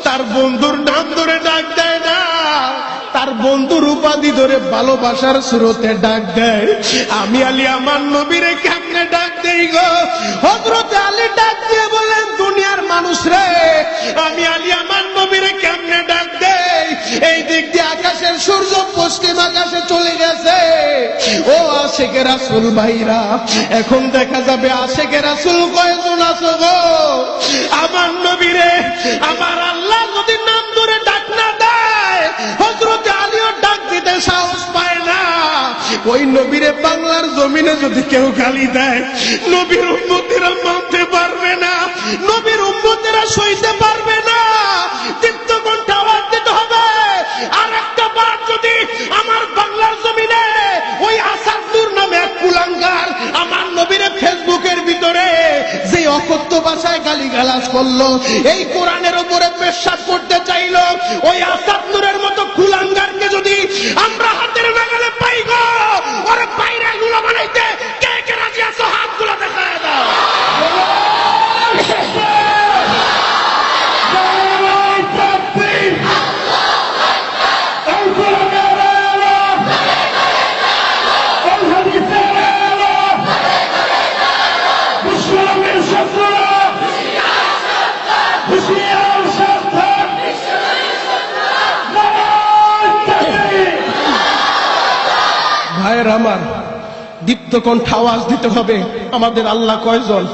তার বন্ধুর নাম ধরে ডাক দেয় না, তার বন্ধুর উপাধি ধরে ভালোবাসার স্রোতে ডাক দেয়। আমি আলী আমার নবীরে কেমনে ডাক দেই গো? হযরত আলী ডাক দিয়ে বলেন, দুনিয়ার মানুষ রে, আমি আলী আমার নবীরে কেমনে ডাক দেই? এই দিক দিয়ে আকাশের সূর্য পশ্চিম আকাশে চলে গেছে। ও আশিকে রাসূল ভাইরা, এখন দেখা যাবে আশিকে রাসূল কয়জন আছো গো? আমার নবীরে আমার আল্লাহ যদি নাম ধরে ডাক না দেয়, হযরত আলীও ডাক দিতে সাহস পায় না। ওই নবীরে বাংলার জমিনে যদি কেউ গালি দেয়, নবীর উম্মতেরা মানতে পারবে না, নবীর উম্মতেরা সইতে পারবে না। দীপ্ত কণ্ঠে আওয়াজ দিতে হবে। আর একটা বার যদি আমার বাংলার জমিনে ওই আসাদুর নামে এক কুলাঙ্গার আমার নবীরে ফেসবুকের ভিতরে যে অকথ্য ভাষায় গালিগালাজ করলো, এই কোরআনের উপরে পেশাব করতে চাইলো, ওই আসাদুরের মতো কুলাঙ্গারকে যদি আমরা হাতের নাগালে পাই গো, ওরে বাইরে গুলো বানাইতে কে কে রাজি আছো? হাতগুলো দেখায় দাও। ভাইয়ের আমার, দীপ্ত কণ্ঠে আওয়াজ দিতে হবে। আমাদের আল্লাহ কয়জন?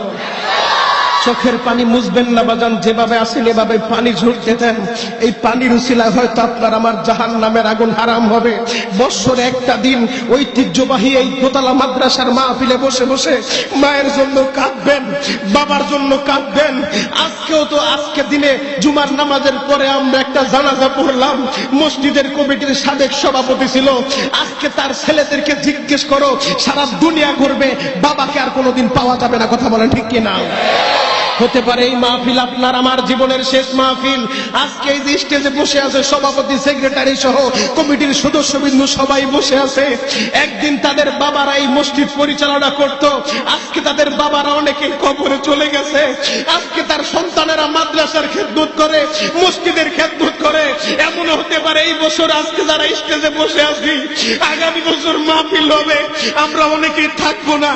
চোখের পানি মুছবেন না বাজান, যেভাবে আসেন এভাবে পানি ঝরতে দেন। এই পানির উসিলায় হয়তো আপনার আমার জাহান্নামের আগুন হারাম হবে। বৎসরে একটা দিন ঐতিহ্যবাহী এই দোতলা মাদ্রাসার মাহফিলে বসে বসে মায়ের জন্য কাঁদবেন, বাবার জন্য কাঁদবেন। আজকেও তো আজকে দিনে জুমার নামাজের পরে আমরা একটা জানাজা পড়লাম। মসজিদের কমিটির সাবেক সভাপতি ছিল। আজকে তার ছেলেদেরকে জিজ্ঞেস করো, সারা দুনিয়া ঘুরবে, বাবাকে আর কোনোদিন পাওয়া যাবে না। কথা বলেন ঠিক কিনা? হতে পারে এই মাহফিল আপনার আমার জীবনের শেষ মাহফিল। আজকে এই যে স্টেজে বসে আছে সভাপতি, সেক্রেটারি সহ কমিটির সদস্যবৃন্দ সবাই বসে আছে। একদিন তাদের বাবারা এই মসজিদ পরিচালনা করত, আজকে তাদের বাবারা অনেকে কবরে চলে গেছে। আজকে তার সন্তানেরা মাদ্রাসার খেদমত করে, মসজিদের খেদমত করে। এমন হতে পারে এই বছর আজকে যারা স্টেজে বসে আছি, আগামী বছর মাহফিল হবে, আমরা অনেকেই থাকবো না।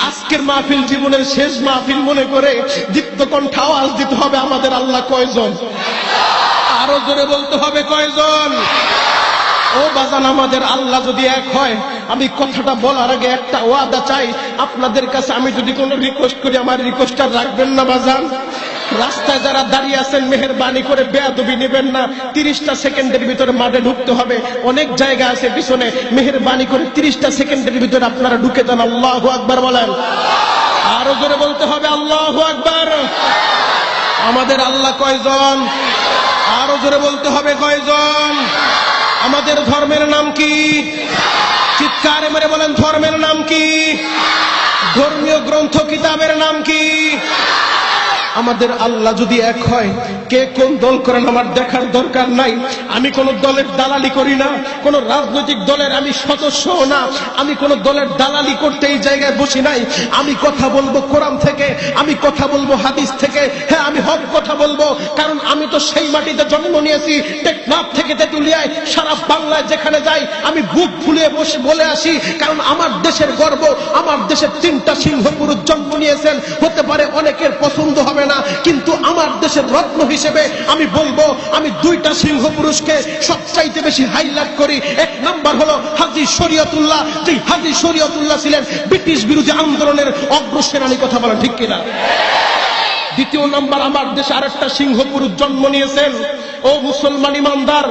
আজকের মাহফিল জীবনের শেষ মাহফিল মনে করে দীপ্ত কণ্ঠে আওয়াজ দিতে হবে, আমাদের আল্লাহ কয়জন? আরো জোরে বলতে হবে, কয়জন? ও বাজান, আমাদের আল্লাহ যদি এক হয়, আমি কথাটা বলার আগে একটা ওয়াদা চাই আপনাদের কাছে। আমি যদি কোনো রিকোয়েস্ট করি, আমার রিকোয়েস্টটা রাখবেন না বাজান? রাস্তায় যারা দাঁড়িয়ে আছেন মেহেরবানি করে বেয়াদবি নেবেন না, 30টা সেকেন্ডের ভিতরে মাঠে ঢুকতে হবে। অনেক জায়গা আছে পিছনে, মেহেরবানি করে 30টা সেকেন্ডের ভিতরে আপনারা ঢুকে যান। আল্লাহু আকবার বলেন, আরো জোরে বলতে হবে আল্লাহু আকবার। আমাদের আল্লাহ কয়জন? আরো জোরে বলতে হবে কয়জন? আমাদের ধর্মের নাম কি? চিৎকারে মেরে বলেন ধর্মের নাম কি? ধর্মীয় গ্রন্থ কিতাবের নাম কি? আমাদের আল্লাহ যদি এক হয়, কে কোন দল করেন আমার দেখার দরকার নাই। আমি কোন দলের দালালি করি না, কোন রাজনৈতিক দলের আমি সদস্য না, আমি কোন দলের দালালি করতে এই জায়গায় বসি নাই। আমি কথা বলবো কোরআন থেকে, আমি কথা বলবো হাদিস থেকে। হ্যাঁ, আমি হক কথা বলবো, কারণ আমি তো সেই মাটিতে জন্ম নিয়েছি, টেকনাফ থেকে তেতুলিয়ায়, সারা বাংলায় যেখানে যাই আমি বুক ফুলিয়ে বসে বলে আসি, কারণ আমার দেশের গর্ব। আমার দেশের 3টা সিংহ পুরুষ জন্ম নিয়েছেন। হতে পারে অনেকের পছন্দ হবে না, কিন্তু আমার দেশের রত্ন হিসেবে আমি বলবো, আমি 2টা সিংহ পুরুষকে সবচাইতে বেশি হাইলাইট করি। এক নাম্বার হলো হাজী শরীয়তুল্লাহ। যে হাজী শরীয়তুল্লাহ ছিলেন ব্রিটিশ বিরোধী আন্দোলনের অগ্রসেনানী, কথা বলা ঠিক কিনা? দ্বিতীয় নাম্বার, আমার দেশে আরেকটা সিংহ পুরুষ জন্ম নিয়েছেন। ও মুসলমান ইমানদার,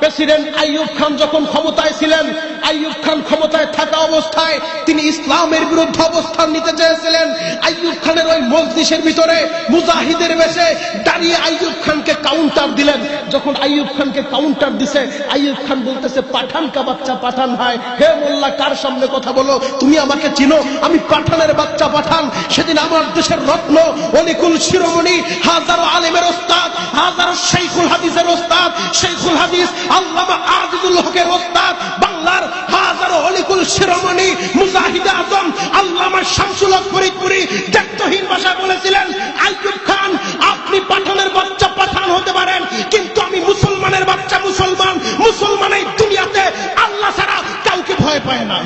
প্রেসিডেন্ট আইয়ুব খান যখন ক্ষমতায় ছিলেন, আইয়ুব খান ক্ষমতায় থাকা অবস্থায় তিনি ইসলামের বিরুদ্ধে অবস্থান নিতে চেয়েছিলেন। আইয়ুব খানের ওই মজলিসের ভিতরে মুজাহিদের বেশে দাঁড়িয়ে আইয়ুব খানকে কাউন্টার দিলেন। যখন আইয়ুব খানকে কাউন্টার দিছে, আইয়ুব খান বলতেছে পাঠান কা বাচ্চা পাঠান হয়। হে মোল্লা, কার সামনে কথা বলো? তুমি আমাকে চিনো? আমি পাঠানের বাচ্চা পাঠান। সেদিন আমার দেশের রত্ন, অলিকুল শিরোমণি, হাজারো আলেমের ওস্তাদ, হাজারো শাইখুল হাদিসের ওস্তাদ, শাইখুল হাদিস আল্লামা আজিজুল হকের ওস্তাদ, বাংলার হাজারো অলিকুল শিরোমণি মুজাহিদে আজম আল্লামা শামসুল হক ফরিদপুরি দায়িত্বহীন ভাষায় বলেছিলেন, আইয়ুব খান, আপনি পাঠানের বাচ্চা পাঠান হতে পারেন, কিন্তু আমি মুসলমানের বাচ্চা মুসলমান। মুসলমান এই দুনিয়াতে আল্লাহ ছাড়া কাউকে ভয় পায় না।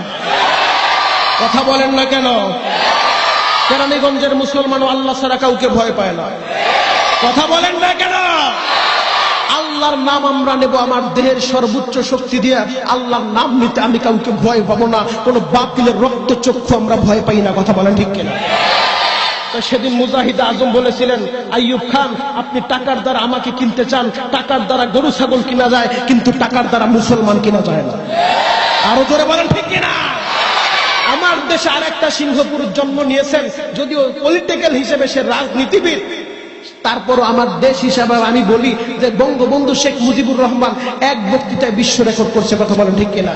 কথা বলেন না কেন? কেরানীগঞ্জের মুসলমানও আল্লাহ ছাড়া কাউকে ভয় পায় না। কথা বলেন না কেন? আল্লাহর নাম আমরা নেব আমার দেহের সর্বোচ্চ শক্তি দিয়ে। আল্লাহর নাম নিতে আমি কাউকে ভয় পাবো না। কোন বাতিলের রক্ত চক্ষু আমরা ভয় পাই না। কথা বলেন ঠিক কিনা? তো সেদিন মুজাহিদ আজম বলেছিলেন, আইয়ুব খান, আপনি টাকার দ্বারা আমাকে কিনতে চান, টাকার দ্বারা গরু ছাগল কিনা যায়, কিন্তু টাকার দ্বারা মুসলমান কিনা যায় না। আরো জোরে বলেন ঠিক কিনা? আমার দেশে আরেকটা সিংহ পুরুষ জন্ম নিয়েছেন, যদিও পলিটিক্যাল হিসেবে সে রাজনীতিবিদ, তারপরও আমার দেশ হিসাবে আমি বলি যে বঙ্গবন্ধু শেখ মুজিবুর রহমান এক বক্তৃতায় বিশ্ব রেকর্ড করছে। কথা বলেন ঠিক কিনা?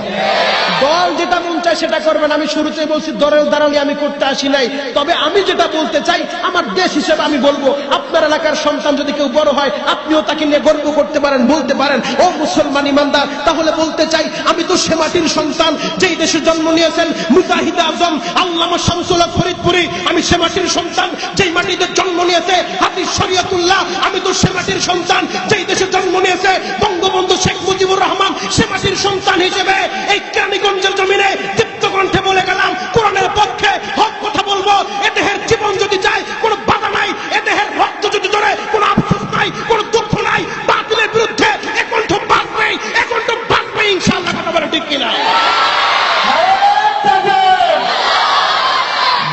দল যেটা মন চায় সেটা করবেন। আমি শুরুতে বলছি দলের দালালি আমি করতে আসি নাই, তবে আমি যেটা বলতে চাই আমার দেশ হিসেবে আমি বলবো, আপনার এলাকার সন্তান যদি কেউ বড় হয় আপনিও তাকে নিয়ে গর্ব করতে পারেন, বলতে পারেন ও মুসলমান ইমানদার। তাহলে বলতে চাই, আমি তো সে মাটির সন্তান যেই দেশে জন্ম নিয়েছেন মুজাহিদে আজম আল্লামা শামসুল হক ফরিদপুরি। আমি সে মাটির সন্তান যেই মাটিতে জন্ম নিয়েছে হাজী শরীয়তুল্লাহ। আমি তো সে মাটির সন্তান যেই দেশে জন্ম নিয়েছে বঙ্গবন্ধু শেখ মুজিবুর রহমান। সে মাটির সন্তান হিসেবে এই কেরানীগঞ্জের জমিনে দীপ্ত কণ্ঠে বলে গেলাম, কোরআনের পক্ষে হক কথা বলবো। এ দেহের জীবন যদি যায় কোনো বাধা নাই, এ দেহের রক্ত যদি ধরে কোনো আফসোস নাই, কোনো দুঃখ নাই। বাতিলের বিরুদ্ধে এ কণ্ঠ বাঁচবেই, এ কণ্ঠ বাঁচবে ইনশাআল্লাহ। কথা বলে ঠিক কিনা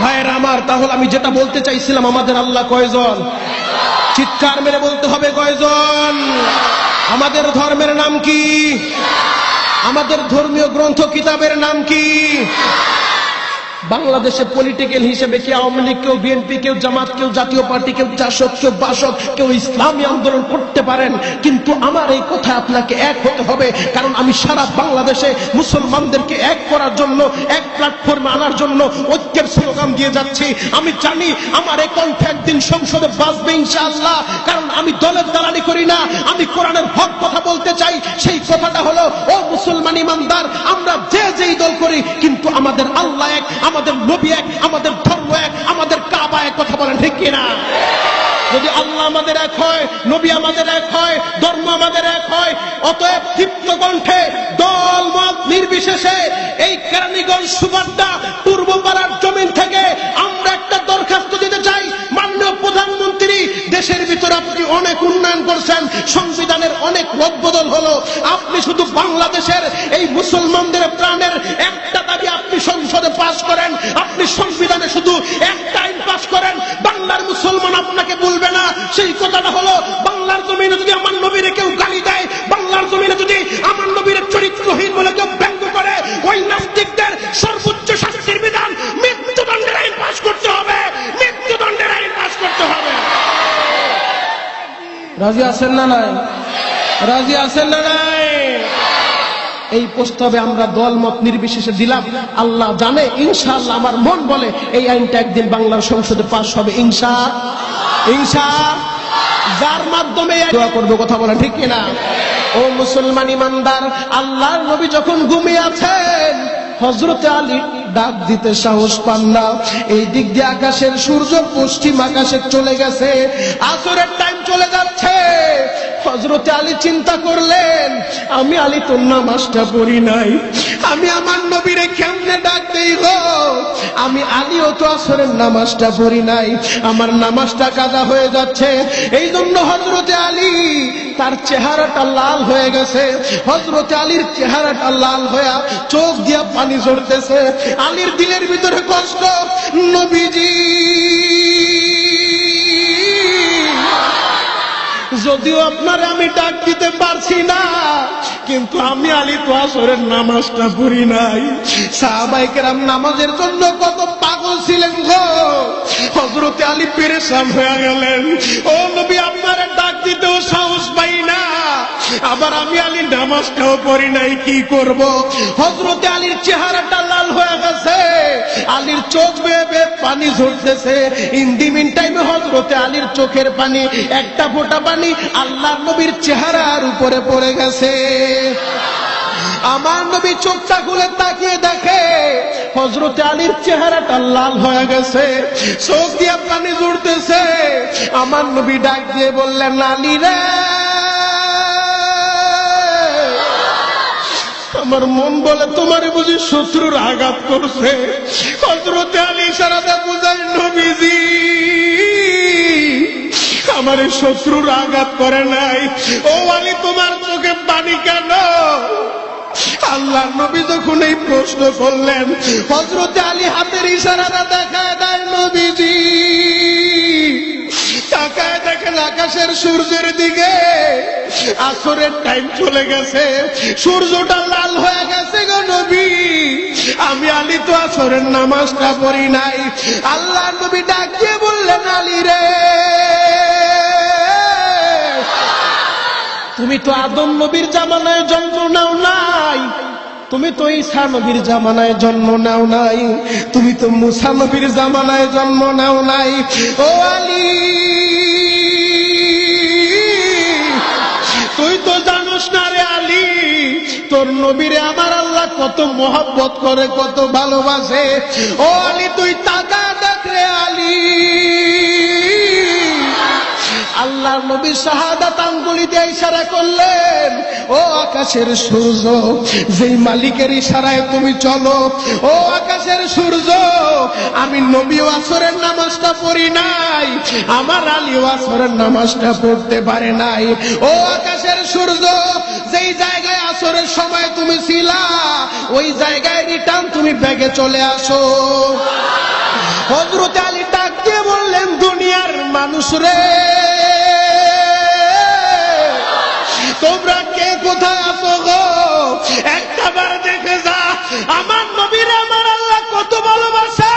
ভাইয়ের আমার? তাহলে আমি যেটা বলতে চাইছিলাম, আমাদের আল্লাহ কয়জন? চিৎকার মেরে বলতে হবে কয়জন? আমাদের ধর্মের নাম কি? আমাদের ধর্মীয় গ্রন্থ কিতাবের নাম কি? বাংলাদেশে পলিটিক্যাল হিসেবে কেউ আওয়ামী লীগ, কেউ বিএনপি, কেউ জামাত, কেউ জাতীয় পার্টি, কেউ জাসদ, কেউ বাসদ, কেউ ইসলামী আন্দোলন করতে পারেন, কিন্তু আমার এই কথা আপনাকে এক হতে হবে। কারণ আমি সারা বাংলাদেশে মুসলমানদেরকে এক করার জন্য, এক প্ল্যাটফর্মে আনার জন্য ঐক্যের স্লোগান দিয়ে যাচ্ছি। আমি জানি আমার এই কণ্ঠ একদিন সংসদে বাজবে ইনশাআল্লাহ, কারণ আমি দলের দালালি করি না, আমি কোরআনের হক কথা বলতে চাই। সেই কথাটা হলো, ও মুসলমান ইমানদার, আমরা যে যেই দল করি কিন্তু আমাদের আল্লাহ এক, আমাদের নবী এক, আমাদের ধর্ম এক, আমাদের কাবা এক। কথা বলেন ঠিক কিনা? যদি আল্লাহ আমাদের এক হয়, নবী আমাদের এক হয়, ধর্ম আমাদের এক হয়, অতএব দীপ্ত কণ্ঠে দল মত নির্বিশেষে এই কেরানীগঞ্জ সুবাড্ডা পূর্বপাড়ার জমিন থেকে আমরা একটা দরখাস্ত দিতে চাই। মাননীয় প্রধানমন্ত্রী, দেশের ভিতরে আপনি অনেক উন্নয়ন করছেন, সংবিধানের অনেক রদবদল হলো, আপনি শুধু বাংলাদেশের এই মুসলমানদের প্রাণের একটা দাবি আপনি সংসদে পাশ করেন, আপনি সংবিধানে শুধু একটা আইন পাশ করেন, বাংলার মুসলমান আপনাকে বলবে না সেই কথাটা হলো বাংলার জমিনে যদি আমার নবীরে কেউ গালি দেয়, বাংলার জমিনে যদি আমার নবীর চরিত্রহীন বলে কেউ ব্যঙ্গ করে, ওই নাস্তিকদের সর্বোচ্চ শাস্তির বিধান মৃত্যুদণ্ডের আইন পাশ করতে হবে, মৃত্যুদণ্ডের আইন পাশ করতে হবে। রাজি আছেন না নাই? রাজি আছেন না নাই? এই প্রস্তাবে আমরা দলমত নির্বিশেষে দিলাম। আল্লাহ জানে, ইনশাআল্লাহ আমার মন বলে এই আইনটা একদিন বাংলার সংসদে পাশ হবে ইনশাআল্লাহ, যার মাধ্যমে দোয়া করবে। কথা বলেন ঠিক কিনা? ও মুসলমান ইমানদার, আল্লাহর নবী যখন ঘুমিয়ে আছেন, হযরতে আলী ডাক দিতে সাহস পান না। এই দিক দিয়ে আকাশের সূর্য পশ্চিম আকাশে চলে গেছে, আসরের টাইম চলে যাচ্ছে। হযরতে আলী চিন্তা করলেন, আমি আলী তোর নামাজটা পড়ি নাই, আমি আমার নবীরে কেমনে ডাক দেই গো? আমি আলীও তো আসরের নামাজটা পড়ি নাই, আমার নামাজটা কাজা হয়ে যাচ্ছে। এই জন্য হযরতে আলী তার চেহারাটা লাল হয়ে গেছে। হযরতে আলীর চেহারাটা লাল হয়ে চোখ দিয়া পানি ঝরতেছে। আলীর দিলের ভিতরে কষ্ট, নবীজি যদিও আপনারে আমি ডাক দিতে পারছি না, কিন্তু আমি আলী তো আসরের নামাজটা পড়ি নাই। সাহাবায়ে কেরাম নামাজের জন্য কত পাগল ছিলেন গো। হযরতে আলী পেরেশান হয়ে গেলেন, ও নবী আপনারে ডাক দিতেও সাহস পাই না, আবার আমি আলী নামাজটাও পড়ি নাই, কি করব? হযরতে আলীর চেহারাটা লাল হয়ে গেছে, আলীর চোখ বেয়ে বেয়ে পানি ঝরতেছে। ইন দি মিন টাইমে হযরতে আলীর চোখের পানি, একটা ফোঁটা পানি আল্লাহর নবীর চেহারার উপরে পড়ে গেছে। আমার নবী চোখটা খুলে তাকিয়ে দেখে হযরতে আলীর চেহারাটা লাল হয়ে গেছে, চোখ দিয়ে পানি ঝরতেছে। আমার নবী ডাক দিয়ে বললেন, আলী রে, আমার মন বলে তোমারে বুঝি শত্রুর আঘাত করছে। হযরতে আলী ইশারাতে বুঝাই, নবীজি আমার শত্রুর আঘাত করে নাই। ও আলী, তোমার চোখে পানি কেন? আল্লাহ নবী যখন এই প্রশ্ন করলেন, হযরতে আলী হাতের ইশারাটা দেখায় দেয়, নবীজি তাকায় দেখেন আকাশের সূর্যের দিকে। আসরের টাইম চলে গেছে, সূর্যটা লাল হয়ে গেছে গো নবী, আমি আলী তো আসরের নামাজটা পড়ি নাই। আল্লাহ নবী ডাক দিয়ে বললেন, আলী রে, তুমি তো আদম নবীর জামানায় জন্ম নাও নাই, তুমি তো ঈসা নবীর জামানায় জন্ম নাও নাই, তুমি তো মুসা নবীর জামানায় জন্ম নাও নাই। ও আলী, তুই তো জানোস না রে আলী, তোর নবীরে আমার আল্লাহ কত মহব্বত করে, কত ভালোবাসে। ও আলী, তুই তাকা দেখ রে আলী। আল্লাহ নবী শাহাদাত আঙ্গুলি দিয়ে ইশারা করলেন, ও আকাশের সূর্য, যেই মালিকের ইশারায় তুমি চলো, ও আকাশের সূর্য, আমি নবীও আসরের নামাজটা পড়ি নাই, আমার আলীও আসরের নামাজটা পড়তে পারে নাই। ও আকাশের সূর্য, যেই জায়গায় আসরের সময় তুমি ছিলা, ওই জায়গায় রিটার্ন তুমি ব্যাগে চলে আসো। হযরত আলী ডাক দিয়ে বললেন, দুনিয়ার মানুষ রে, তোমরা কে কোথায় আছো গো? একটাবার দেখে যা, আমার নবীর আমার আল্লাহ কত ভালোবাসে।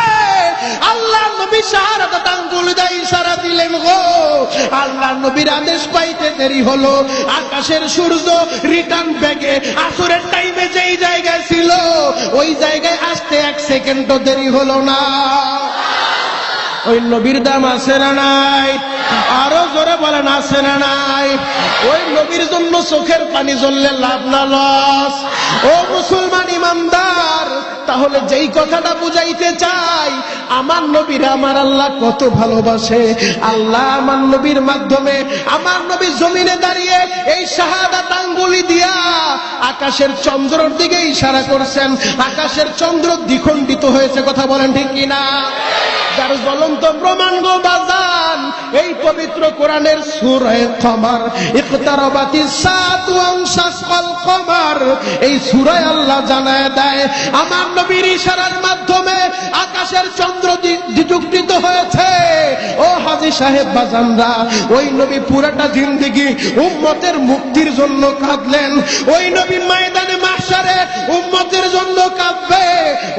আল্লাহ নবী শাহাদাত আঙ্গুলি দিয়ে ইশারা দিলেন গো। আল্লাহ নবীর আদেশ পাইতে দেরি হলো, আকাশের সূর্য রিটার্ন ব্যাগে আসরের টাইমে যেই জায়গায় ছিল, ওই জায়গায় আসতে 1 সেকেন্ডও দেরি হলো না। ওই নবীর দাম আছে না নাই? আরো জোরে বলেন, আছে না নাই? ওই নবীর জন্য চোখের পানি ঝরলে লাভ না লস? ও মুসলমান ইমানদার, তাহলে যেই কথাটা বুঝাইতে চাই, আমার নবীর আমার আল্লাহ কত ভালোবাসে। আল্লাহ আমার নবীর মাধ্যমে, আমার নবী জমিনে দাঁড়িয়ে এই শাহাদাত আঙ্গুলি দিয়া আকাশের চন্দ্রের দিকে ইশারা করছেন, আকাশের চন্দ্র দ্বিখণ্ডিত হয়েছে। কথা বলেন ঠিক কিনা? যার জ্বলন্ত প্রমাণ গো বাজান এই পবিত্র কোরআনের সূরা কমার ইকতারাবাতিস সাআতু ওয়ানশাক্কাল কমার, এই সূরায় আল্লাহ জানায় দেয় আমার নবীর ইশারার মাধ্যমে আকাশের চন্দ্র দ্বিযুক্তিত হয়েছে। ও হাজী সাহেব বাজানরা, ওই নবী পুরাটা জিন্দেগি উম্মতের মুক্তির জন্য কাঁদলেন। ওই নবী ময়দানে মাহশারে উম্মতের জন্য কাঁদবে।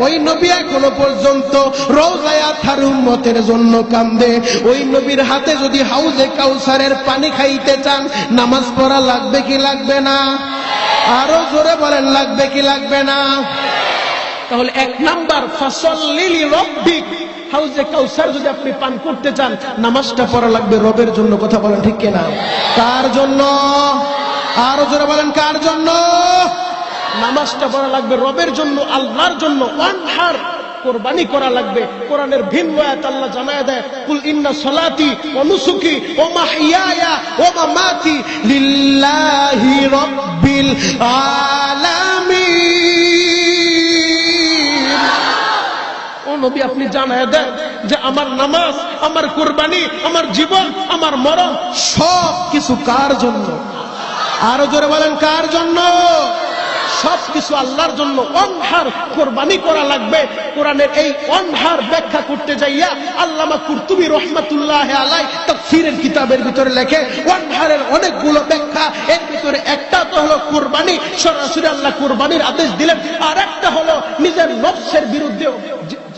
ওই নবী এখনো পর্যন্ত রওজায়ে আতহার উম্মতের জন্য কাঁদে। ওই নবীর হাতে যদি হাউজে কাউসারের পানি খাইতে চান, নামাজ পড়া লাগবে কি লাগবে না? আরো জোরে বলেন, লাগবে কি লাগবে না? তাহলে এক নাম্বার, ফাসাল্লি লিরাব্বিক, হাউজে কাউসার যদি আপনি পান করতে চান, নামাজটা পড়া লাগবে রবের জন্য। কথা বলেন ঠিক কিনা? কার জন্য? আরো জোরে বলেন, কার জন্য? নামাজটা পড়া লাগবে রবের জন্য, আল্লাহর জন্য। ওয়ানহার, কুরবানি করা লাগবে। কোরআনের ভিন্ন আয়াত আল্লাহ জানায় দেয়, কুল ইন্না সলাতি ওয়া নুসুকি ওয়া মাহইয়ায়া ওয়া মামাতি লিল্লাহি রাব্বিল আলামিন। ও নবী, আপনি জানায় দেন যে আমার নামাজ, আমার কুরবানি, আমার জীবন, আমার মরণ সব কিছু কার জন্য? আরো জোরে বলেন, কার জন্য? সবকিছু আল্লাহর জন্য। অনহার, কোরবানি করা লাগবে। কোরআনের এই অনহার ব্যাখ্যা করতে যাইয়া আল্লামা কুরতুবী রাহমাতুল্লাহি আলাইহি তাফসীরের কিতাবের ভিতরে লেখে, অনহারের অনেকগুলো ব্যাখ্যা। এর ভিতরে একটা তো হলো কোরবানি, সরাসরি আল্লাহ কোরবানির আদেশ দিলেন। আর একটা হলো নিজের নফসের বিরুদ্ধে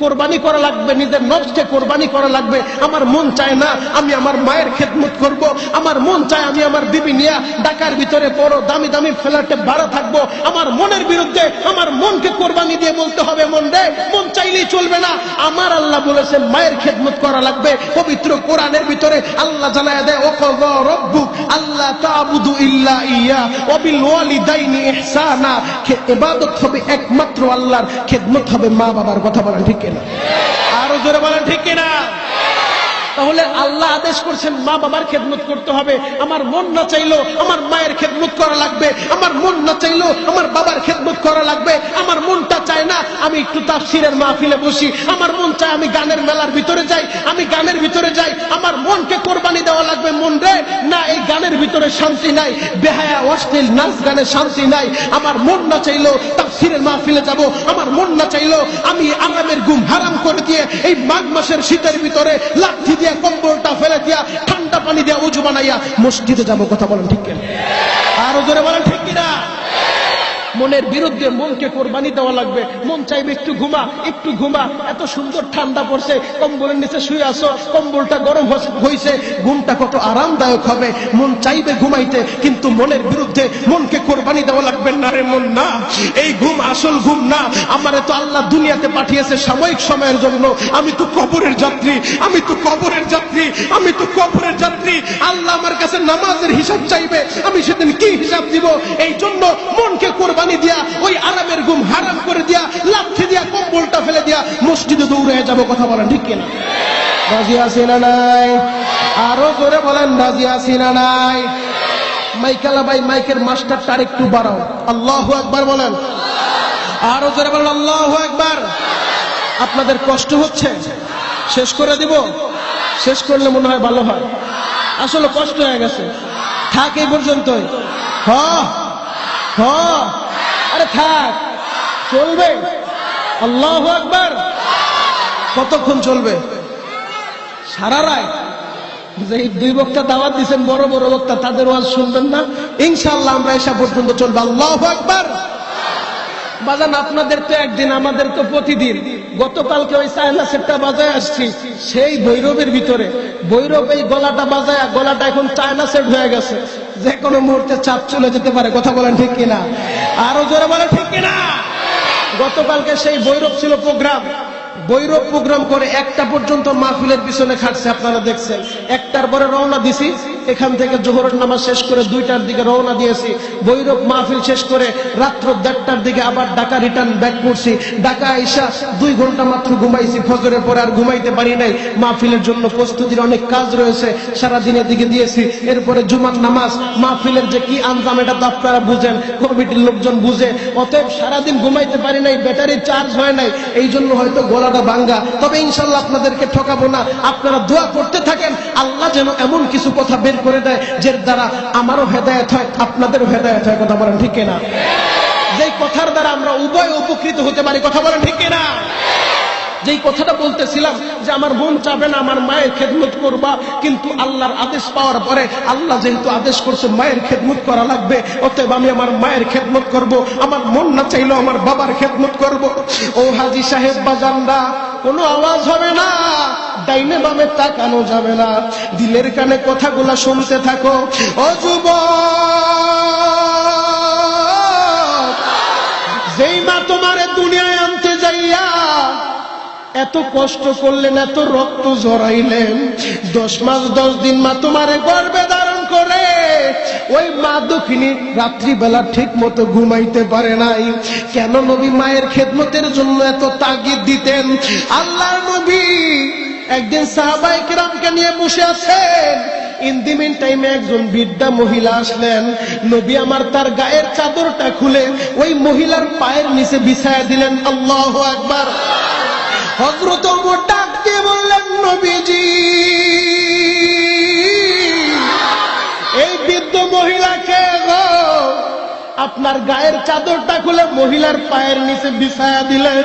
কোরবানি করা লাগবে, নিজের নফসকে কোরবানি করা লাগবে। আমার মন চায় না আমি আমার মায়ের খেদমত করব, আমার মন চায় আমি আমার বিবি নিয়ে ঢাকার ভিতরে বড় দামি দামি ফ্ল্যাটে ভাড়া থাকবো। আমার মনের বিরুদ্ধে আমার মনকে কোরবানি দিয়ে বলতে হবে, মন রে, মন চাইলেই চলবে না। আমার আল্লাহ বলেছেন মায়ের খেদমত করা লাগবে। পবিত্র কোরআনের ভিতরে আল্লাহ জানায় দেয়, ওয়াকাযা রাব্বুক আল্লা তা'বুদু ইল্লা ইয়্যা ওয়া বিল ওয়ালিদাইনি ইহসানা। ইবাদত হবে একমাত্র আল্লাহর, খেদমত হবে মা বাবার। কথা বলেন ঠিক কিনা? আরো জোরে বলেন ঠিক কিনা? তাহলে আল্লাহ আদেশ করছেন মা বাবার খেদমত করতে হবে। আমার মন না চাইলো আমার মায়ের খেদমত করা লাগবে, আমার মন না চাইলো আমার বাবার খেদমত করা লাগবে। আমার মনটা চায় না আমি একটু তাফসীরের মাহফিলে বসি, আমার মন চায় আমি গানের মেলার ভিতরে যাই, আমি গানের ভিতরে যাই। আমার মনকে কোরবানি দেওয়া লাগবে। মন রে, না, এই গানের ভিতরে শান্তি নাই, বেহায়া অশ্লীল নাচ গানে শান্তি নাই। আমার মন না চাইলো তাফসীরের মাহফিলে যাব, আমার মন না চাইলো আমি আরামের ঘুম হারাম করে দিয়ে এই মাঘ মাসের শীতের ভিতরে লাঠি দিয়া কম্বলটা ফেলে দিয়া ঠান্ডা পানি দিয়া উজু বানাইয়া মসজিদে যাব। কথা বলেন ঠিক কিনা? আরো জোরে বলেন ঠিক কিনা? মনের বিরুদ্ধে মনকে কোরবানি দেওয়া লাগবে। মন চাইবে একটু ঘুমা, একটু ঘুমা। এত সুন্দর ঠান্ডা পড়ছে, কম্বলের নিচে শুয়ে আসো, কম্বলটা গরম হয়েছে, ঘুমটা কত আরামদায়ক হবে। মন চাইবে ঘুমাইতে, কিন্তু মনের বিরুদ্ধে মনকে কোরবানি দেওয়া লাগবে। না রে মন, না, এই ঘুম আসল ঘুম না। আমারে তো আল্লাহ দুনিয়াতে পাঠিয়েছে সাময়িক সময়ের জন্য। আমি তো কবরের যাত্রী, আমি তো কবরের যাত্রী, আমি তো কবরের যাত্রী। আল্লাহ আমার কাছে নামাজের হিসাব চাইবে, আমি সেদিন কি হিসাব দিব? এই জন্য মনকে কোরবানি দিয়া ওই আরামের ঘুম হারাম করে দিয়া লাঠি দিয়া কম্বলটা ফেলে দিয়া মসজিদে দৌড়ে যাব। কথা বলেন ঠিক কিনা? রাজি আছি না নাই? আরো জোরে বলেন, রাজি আছি না নাই? মাইকালা ভাই, মাইকের মাস্টারটা আরেকটু বাড়াও। আল্লাহু আকবার বলেন। আরো জোরে বলেন, আল্লাহু আকবার। আপনাদের কষ্ট হচ্ছে? শেষ করে দিব? শেষ করলে মনে হয় ভালো হয়। আসলে কষ্ট হয়ে গেছে, থাক এই পর্যন্তই। আরে থাক, চলবে। আল্লাহু আকবার। কতক্ষণ চলবে? সারা রাত। যে দুই বক্তা দাওয়াত দিচ্ছেন, বড় বড় বক্তা, তাদের ওয়াজ শুনবেন না? ইনশাআল্লাহ আমরা এসা পর্যন্ত চলবে। আল্লাহু আকবার। বাজান, আপনাদের তো একদিন, আমাদের তো প্রতিদিন। গতকালকে ওই চায়না সেটটা বাজায় আসছি, সেই ভৈরবের ভিতরে। ভৈরব এই গলাটা বাজায়, গলাটা এখন চায়না সেট হয়ে গেছে, যে কোনো মুহূর্তে চাপ চলে যেতে পারে। কথা বলেন ঠিক কিনা? আরো জোরে বলেন ঠিক কিনা? গতকালকে সেই ভৈরব ছিল প্রোগ্রাম। ভৈরব প্রোগ্রাম করে 1টা পর্যন্ত মাহফিলের পিছনে খাটছে, আপনারা দেখছেন। 1টার পরে রওনা দিছি, এখান থেকে জোহরের নামাজ শেষ করে 2টার দিকে রওনা দিয়েছি, বৈরব মাহফিল শেষ করে রাত্র 1:30টার দিকে আবার ঢাকা রিটার্ন ব্যাক করছি। ঢাকা আইসা 2 ঘন্টা মাত্র ঘুমাইছি, ফজরের পরে আর ঘুমাইতে পারি নাই। মাহফিলের জন্য প্রস্তুতির অনেক কাজ রয়েছে, সারাদিনের দিকে দিয়েছি। এরপরে জুমার নামাজ, মাহফিলের যে কি আঞ্জাম এটা তো আপনারা বুঝেন, কমিটির লোকজন বুঝে। অতএব সারাদিন ঘুমাইতে পারি নাই, ব্যাটারি চার্জ হয় নাই, এই জন্য হয়তো গলাটা ভাঙ্গা। তবে ইনশাল্লাহ আপনাদেরকে ঠকাবো না, আপনারা দোয়া করতে থাকেন, আল্লাহ যেন এমন কিছু কথা বের করে দেয় যার দ্বারা আমারও হেদায়েত হয়, আপনাদেরও হেদায়েত হয়। কথা বলেন ঠিক কিনা? যেই কথার দ্বারা আমরা উভয় উপকৃত হতে পারি। কথা বলেন ঠিক কিনা? যেই কথাটা বলতেছিলাম যে আমার মন চাবে না আমার মায়ের খেদমত করবা, কিন্তু আল্লাহর আদেশ পাওয়ার পরে আল্লাহ যেহেতু আদেশ করছে মায়ের খেদমত করা লাগবে, অতএব আমি আমার মায়ের খেদমত করব। আমার মন না চাইলেও আমার বাবার খেদমত করব। ও হাজী সাহেব বাজানরা, কোনো আওয়াজ হবে না, ডাইনে বামে তাকানো যাবে না, দিলের কানে কথাগুলা শুনতে থাকো। ও যুবক, যেই মা তোমারে দুনিয়ায় আনতে যাইয়া এত কষ্ট করলেন, এত রক্ত ঝরাইলেন, 10 মাস 10 দিন মা তোমারে গর্ভে ধারণ করে, ওই মা দক্ষিণী রাত্রিবেলা ঠিক মতো ঘুমাইতে পারে নাই। কেন? নবী মায়ের খেদমতের জন্য এত তাগিদ দিতেন। আল্লাহর নবী একদিন সাহাবায়ে কিরামকে নিয়ে বসে আছেন, ইন দি মিন টাইমে একজন বৃদ্ধা মহিলা আসলেন। নবী আমার তার গায়ের চাদরটা খুলে ওই মহিলার পায়ের নিচে বিছায়া দিলেন। আল্লাহু আকবার। হযরত ওমর ডাক দিয়ে বললেন, নবীজি, এই বৃদ্ধ মহিলাকে গো আপনার গায়ের চাদরটা খুলে মহিলার পায়ের নিচে বিছায়া দিলেন।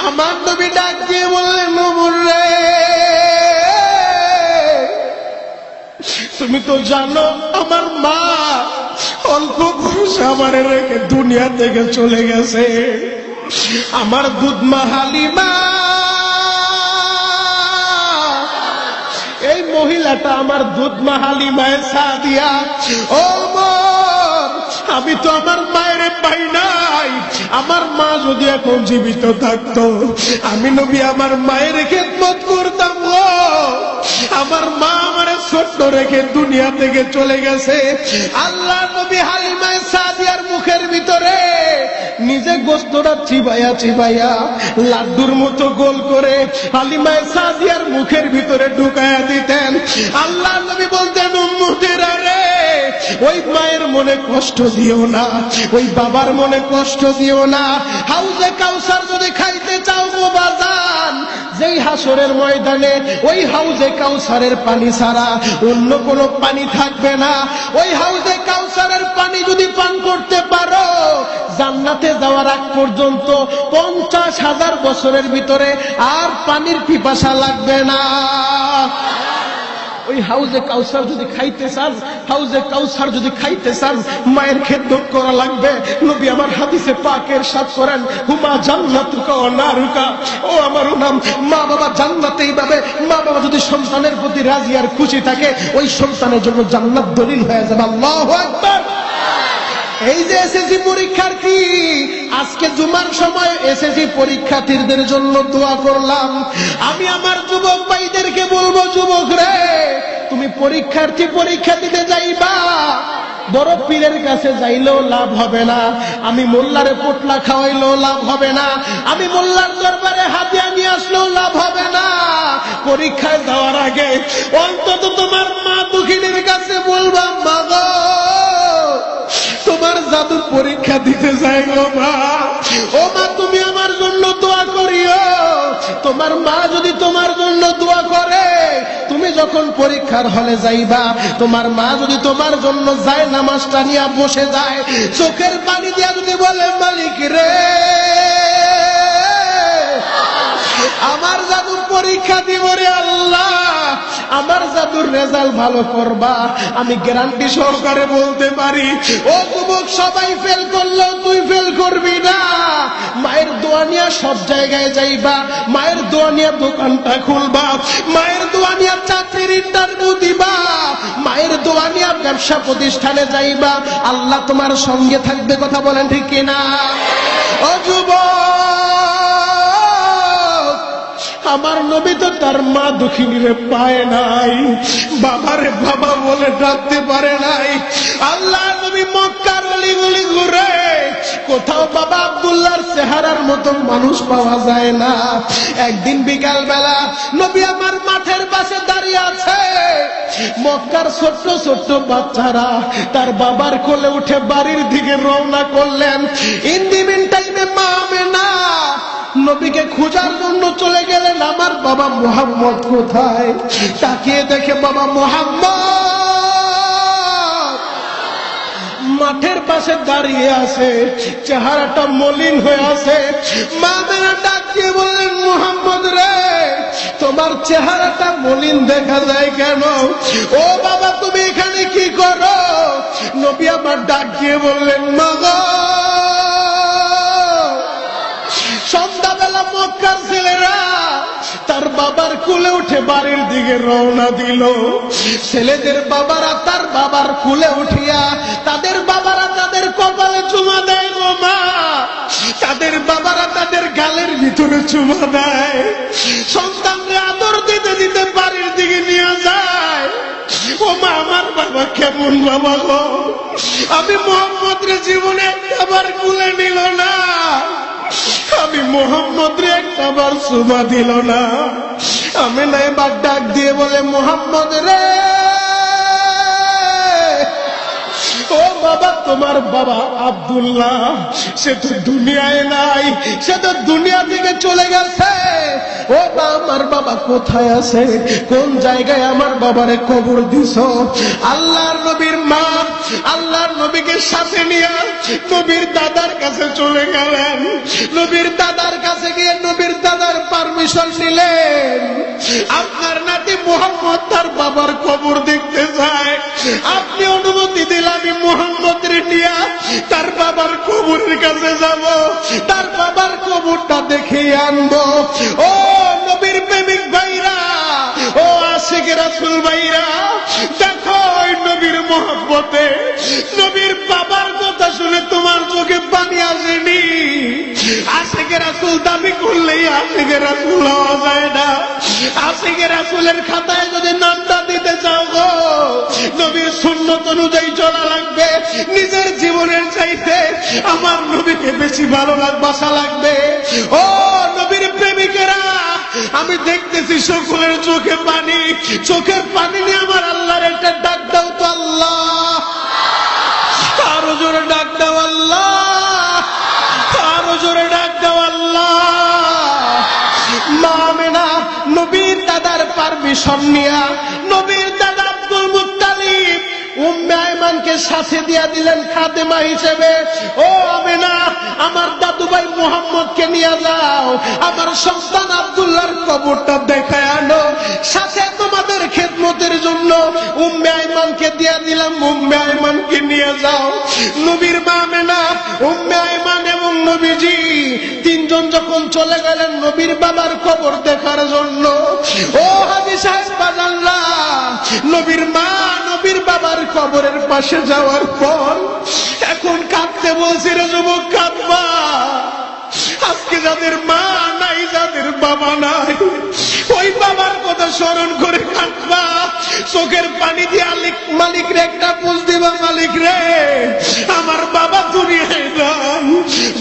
আমার নবী ডাক দিয়ে বললেন, ওমর রে, তুমি তো জানো আমার মা অল্প বয়সে আমারে রেখে দুনিয়া থেকে চলে গেছে। আমার দুধমা হালিমা, এই মহিলাটা আমার দুধমা হালিমায় সাদিয়া। ও মর, আমি তো আমার মায়ের পাই নাই। আমার মা যদি এখন জীবিত থাকতো, আমি নবী আমার মায়ের খেদমত করতাম গো। আমার মা আমারে ছোট্ট রেখে দুনিয়া থেকে চলে গেছে। আল্লাহ নবী হালিমায় সাদিয়ার মুখের ভিতরে নিজে গোস্তটা চিবাইয়া চিবাইয়া লাড্ডুর মতো গোল করে হালিমায়ে সাদিয়ার মুখের ভিতরে ঢুকায়া দিতেন। আল্লাহ নবী বলতেন, উম্মতেরা রে, ওই মায়ের মনে কষ্ট দিও না, ওই বাবার মনে কষ্ট দিও না। হাউজে কাউসার যদি খাইতে চাও গো বাজান, যেই হাসরের ময়দানে ওই হাউজে কাউসারের পানি ছাড়া অন্য কোনো পানি থাকবে না, ওই হাউজে কাউসারের পানি যদি পান করতে পারো, জান্নাতে যাওয়ার আগ পর্যন্ত 50,000 বছরের ভিতরে আর পানির পিপাসা লাগবে না। ওই হাউজে কাউসার যদি খাইতে চান, হাউজে কাউসার যদি খাইতে চান, মায়ের খেদমত করা লাগবে। নবী আমার হাদিসে পাকে ইরশাদ করেন, হুমা জান্নাতুকা ওয়া নারুকা। ও আমার নাম, মা বাবা জান্নাতেই পাবে। মা বাবা যদি সন্তানের প্রতি রাজি আর খুশি থাকে, ওই সন্তানের জন্য জান্নাত দলিল হয়ে যাবে। আল্লাহু আকবার। এই যে এসএসসি পরীক্ষার্থী, আজকে জুমার সময় এসএসসি পরীক্ষার্থীদের জন্য দোয়া করলাম। আমি আমার যুবক ভাইদেরকে বলবো, যুবক রে, তুমি পরীক্ষার্থী, পরীক্ষা দিতে যাইবা, বড় পীরের কাছে যাইলেও লাভ হবে না, আমি মোল্লারে পোটলা খাওয়াইলেও লাভ হবে না, আমি মোল্লার দরবারে হাতিয়া নিয়ে আসলেও লাভ হবে না। পরীক্ষায় যাওয়ার আগে অন্তত তোমার মা দুঃখিনীর কাছে বলবা, মা গো, তোমার জাদু পরীক্ষা দিতে যাই গো মা। ও মা, তুমি আমার জন্য দোয়া করিও। তোমার মা যদি তোমার জন্য দোয়া করে, তুমি যখন পরীক্ষার হলে যাইবা, তোমার মা যদি তোমার জন্য যায় নামাজটা নিয়ে বসে যায়, চোখের পানি দিয়া যদি বলে, মালিক রে, আমার জাদু পরীক্ষা দিব রে আল্লাহ, আমার জাদুর রেজাল্ট ভালো করবা, আমি গ্যারান্টি সহকারে বলতে পারি, ও যুবক, সবাই ফেল করলেও তুই ফেল করবি না। মায়ের দোয়া নিয়ে সব জায়গায় যাইবা, মায়ের দোয়া নিয়ে দোকানটা খুলবা, মায়ের দোয়া নিয়ে চাকরির ইন্টারভিউ দিবা, মায়ের দোয়া নিয়ে ব্যবসা প্রতিষ্ঠানে যাইবা, আল্লাহ তোমার সঙ্গে থাকবে। কথা বলেন ঠিক কিনা? ও যুবক, আমার নবী তো তার মা দুঃখিনীরে পায় নাই, বাবারে বাবা বলে ডাকতে পারে নাই। আল্লাহ নবী মক্কার অলিগলি ঘুরে, কোথাও বাবা আব্দুল্লাহর চেহারার মতো মানুষ পাওয়া যায় না। একদিন বিকাল বেলা নবী আমার মাঠের পাশে দাঁড়িয়ে আছে, মক্কার ছোট্ট ছোট্ট বাচ্চারা তার বাবার কোলে উঠে বাড়ির দিকে রওনা করলেন। ইন দি মিন টাইমে মা আমেনা নবীকে খোঁজার জন্য চলে গেলেন। আমার বাবা মুহাম্মদ কোথায়? তাকিয়ে দেখে বাবা মুহাম্মদ মাঠের পাশে দাঁড়িয়ে আছে, চেহারাটা মলিন হয়ে আছে। মা আমেনা ডাক দিয়ে বললেন, মুহাম্মদ রে, তোমার চেহারাটা মলিন দেখা যায় কেন? ও বাবা, তুমি এখানে কি করো? নবী আমার ডাক দিয়ে বললেন, মা গো, সন্ধ্যাবেলা মক্কার ছেলেরা তার বাবার কুলে উঠে বাড়ির দিকে রওনা দিল। ছেলেদের বাবারা তার বাবার কুলে উঠিয়া তাদের বাবারা তাদের কপালে চুমা দেয় গো মা, তাদের বাবারা তাদের গালের ভিতরে চুমা দেয়। সন্তানরা আদর দিতে দিতে বাড়ির দিকে নিয়ে যায়। ও মা, আমার বাবা কেমন বাবা গো, আমি মোহাম্মদ রে জীবনে একবার কুলে নিল না, আমি মোহাম্মদ রে একবার চুমা দিল না। আমি না এবার ডাক দিয়ে বলে, মোহাম্মদ রে, ও বাবা, তোমার বাবা আব্দুল্লাহ সে তো দুনিয়ায় নাই, সে তো দুনিয়া থেকে চলে গেছে। ও বা, আমার বাবা কোথায় আছে? কোন জায়গায় আমার বাবারে কবর দিছো? আল্লাহর নবীর মা আল্লাহর নবীকে সাথে নিয়ে নবীর দাদার কাছে চলে গেলেন। নবীর দাদার কাছে গিয়ে নবীর দাদার পারমিশন নিলেন। আপনার নাতি মুহাম্মদ তার বাবার কবর দেখতে চায়, আপনি অনুমতি দিলে আমি মুহাম্মদ রে নিয়ে তার বাবার কবরের কাছে যাব, তার বাবার কবরটা দেখে আনবো। ও নবীর প্রেমিক ভাইরা, ও আশিক রাসূল ভাইরা, দেখো ওই নবীর মহব্বতে নবীর বাবার কথা শুনে তোমার চোখে পানি আসেনি? আশিক রাসূল দাবি করলেই আশিক রাসূল হওয়া যায় না। আশিক রাসূলের খাতায় যদি নামটা দিতে চাও গো, নবীর সুন্নত অনুযায়ী চলা লাগবে। নিজের জীবনের চাইতে আমার নবীকে বেশি ভালোবাসা লাগবে। ও নবীর প্রেমিকেরা, আমি দেখতেছি সকলের চোখে পানি, চোখের পানি নিয়ে আমার আল্লাহর একটা ডাক দাও তো আল্লাহ, আরো জোরে ডাক দাও আল্লাহ, আরো জোরে ডাক দাও আল্লাহ। মা আমেনা নবীর দাদার পারমিশন নিয়া নবীর দাদা আব্দুল মুত্তালিব উম্মে আয়মানকে সাথে দিয়া দিলেন খাদেমা হিসেবে। ও আমেনা, আমার দাদু ভাই মুহাম্মদকে নিয়ে যাও, আমার সন্তান আব্দুল্লাহর কবরটা দেখায় আনো, সাথে তোমাদের খেদমতের জন্য উম্মে আয়মানকে দিয়া দিলাম, উম্মে আয়মানকে নিয়ে যাও। নবীর মা আমেনা, উম্মে আয়মান এবং নবীজি তিনজন যখন চলে গেলেন নবীর বাবার কবর দেখার জন্য, ও হাজী সাহেব বাজাল্লাহ, নবীর মা নবীর বাবার কবরের পাশে যাওয়ার পর এখন কাঁদতে বলছি, রে যুবক কাঁদবা। আজকে যাদের মা নাই, যাদের বাবা নাই, ওই বাবার কথা স্মরণ করে কাঁদবা। চোখের পানি দিয়ে মালিক রে একটা বুঝ দিবা, মালিক রে, আমার বাবা দুনিয়ায় নাই।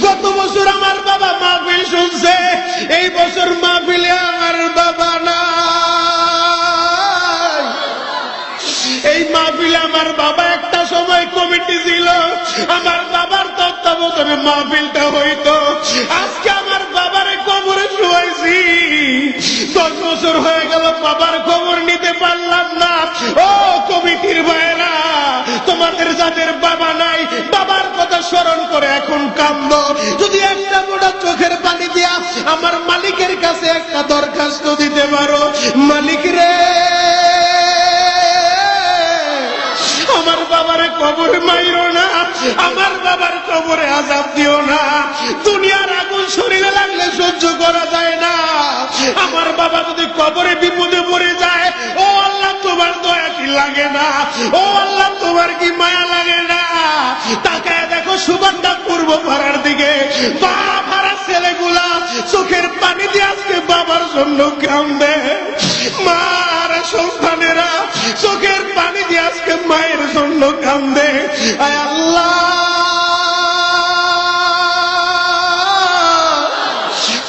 গত বছর আমার বাবা মাহফিল শুনছে, এই বছর মাহফিলে আমার বাবা নাই। এই মাহফিলে আমার বাবা একটা সময় কমিটি ছিল, আমার বাবার তত্ত্বাবধানে মাহফিলটা হইতো। আজকে আমার বাবারে কবরে শুয়াইছি, 10 বছর হয়ে গেল বাবার খবর নিতে পারলাম না। ও কমিটির ভাইরা, তোমাদের যাদের বাবা নাই, বাবার কথা স্মরণ করে এখন কান্দ। যদি একটা মোটা চোখের পানি দিয়া আমার মালিকের কাছে একটা দরখাস্ত দিতে পারো, মালিক রে, আমার বাবারে কবরে মাইরো না, আমার বাবার কবরে আযাব দিও না। দুনিয়ার আগুন শরীরে লাগলে সহ্য করা যায় না, আমার বাবা যদি কবরে বিপদে পড়ে যায়, ও আল্লাহ তোমার দয়া কি লাগে না? ও আল্লাহ তোমার কি মায়া লাগে না? তাকায় দেখো সুবানটা পূর্ব পাড়ার দিকে, বাপ হারা ছেলেগুলা চোখের পানি দিয়ে আজকে বাবার জন্য কান্দে। মা আর সন্তানেরা চোখের পানি দিয়ে আজকে মায়ের জন্য কান্দে। আয় আল্লাহ,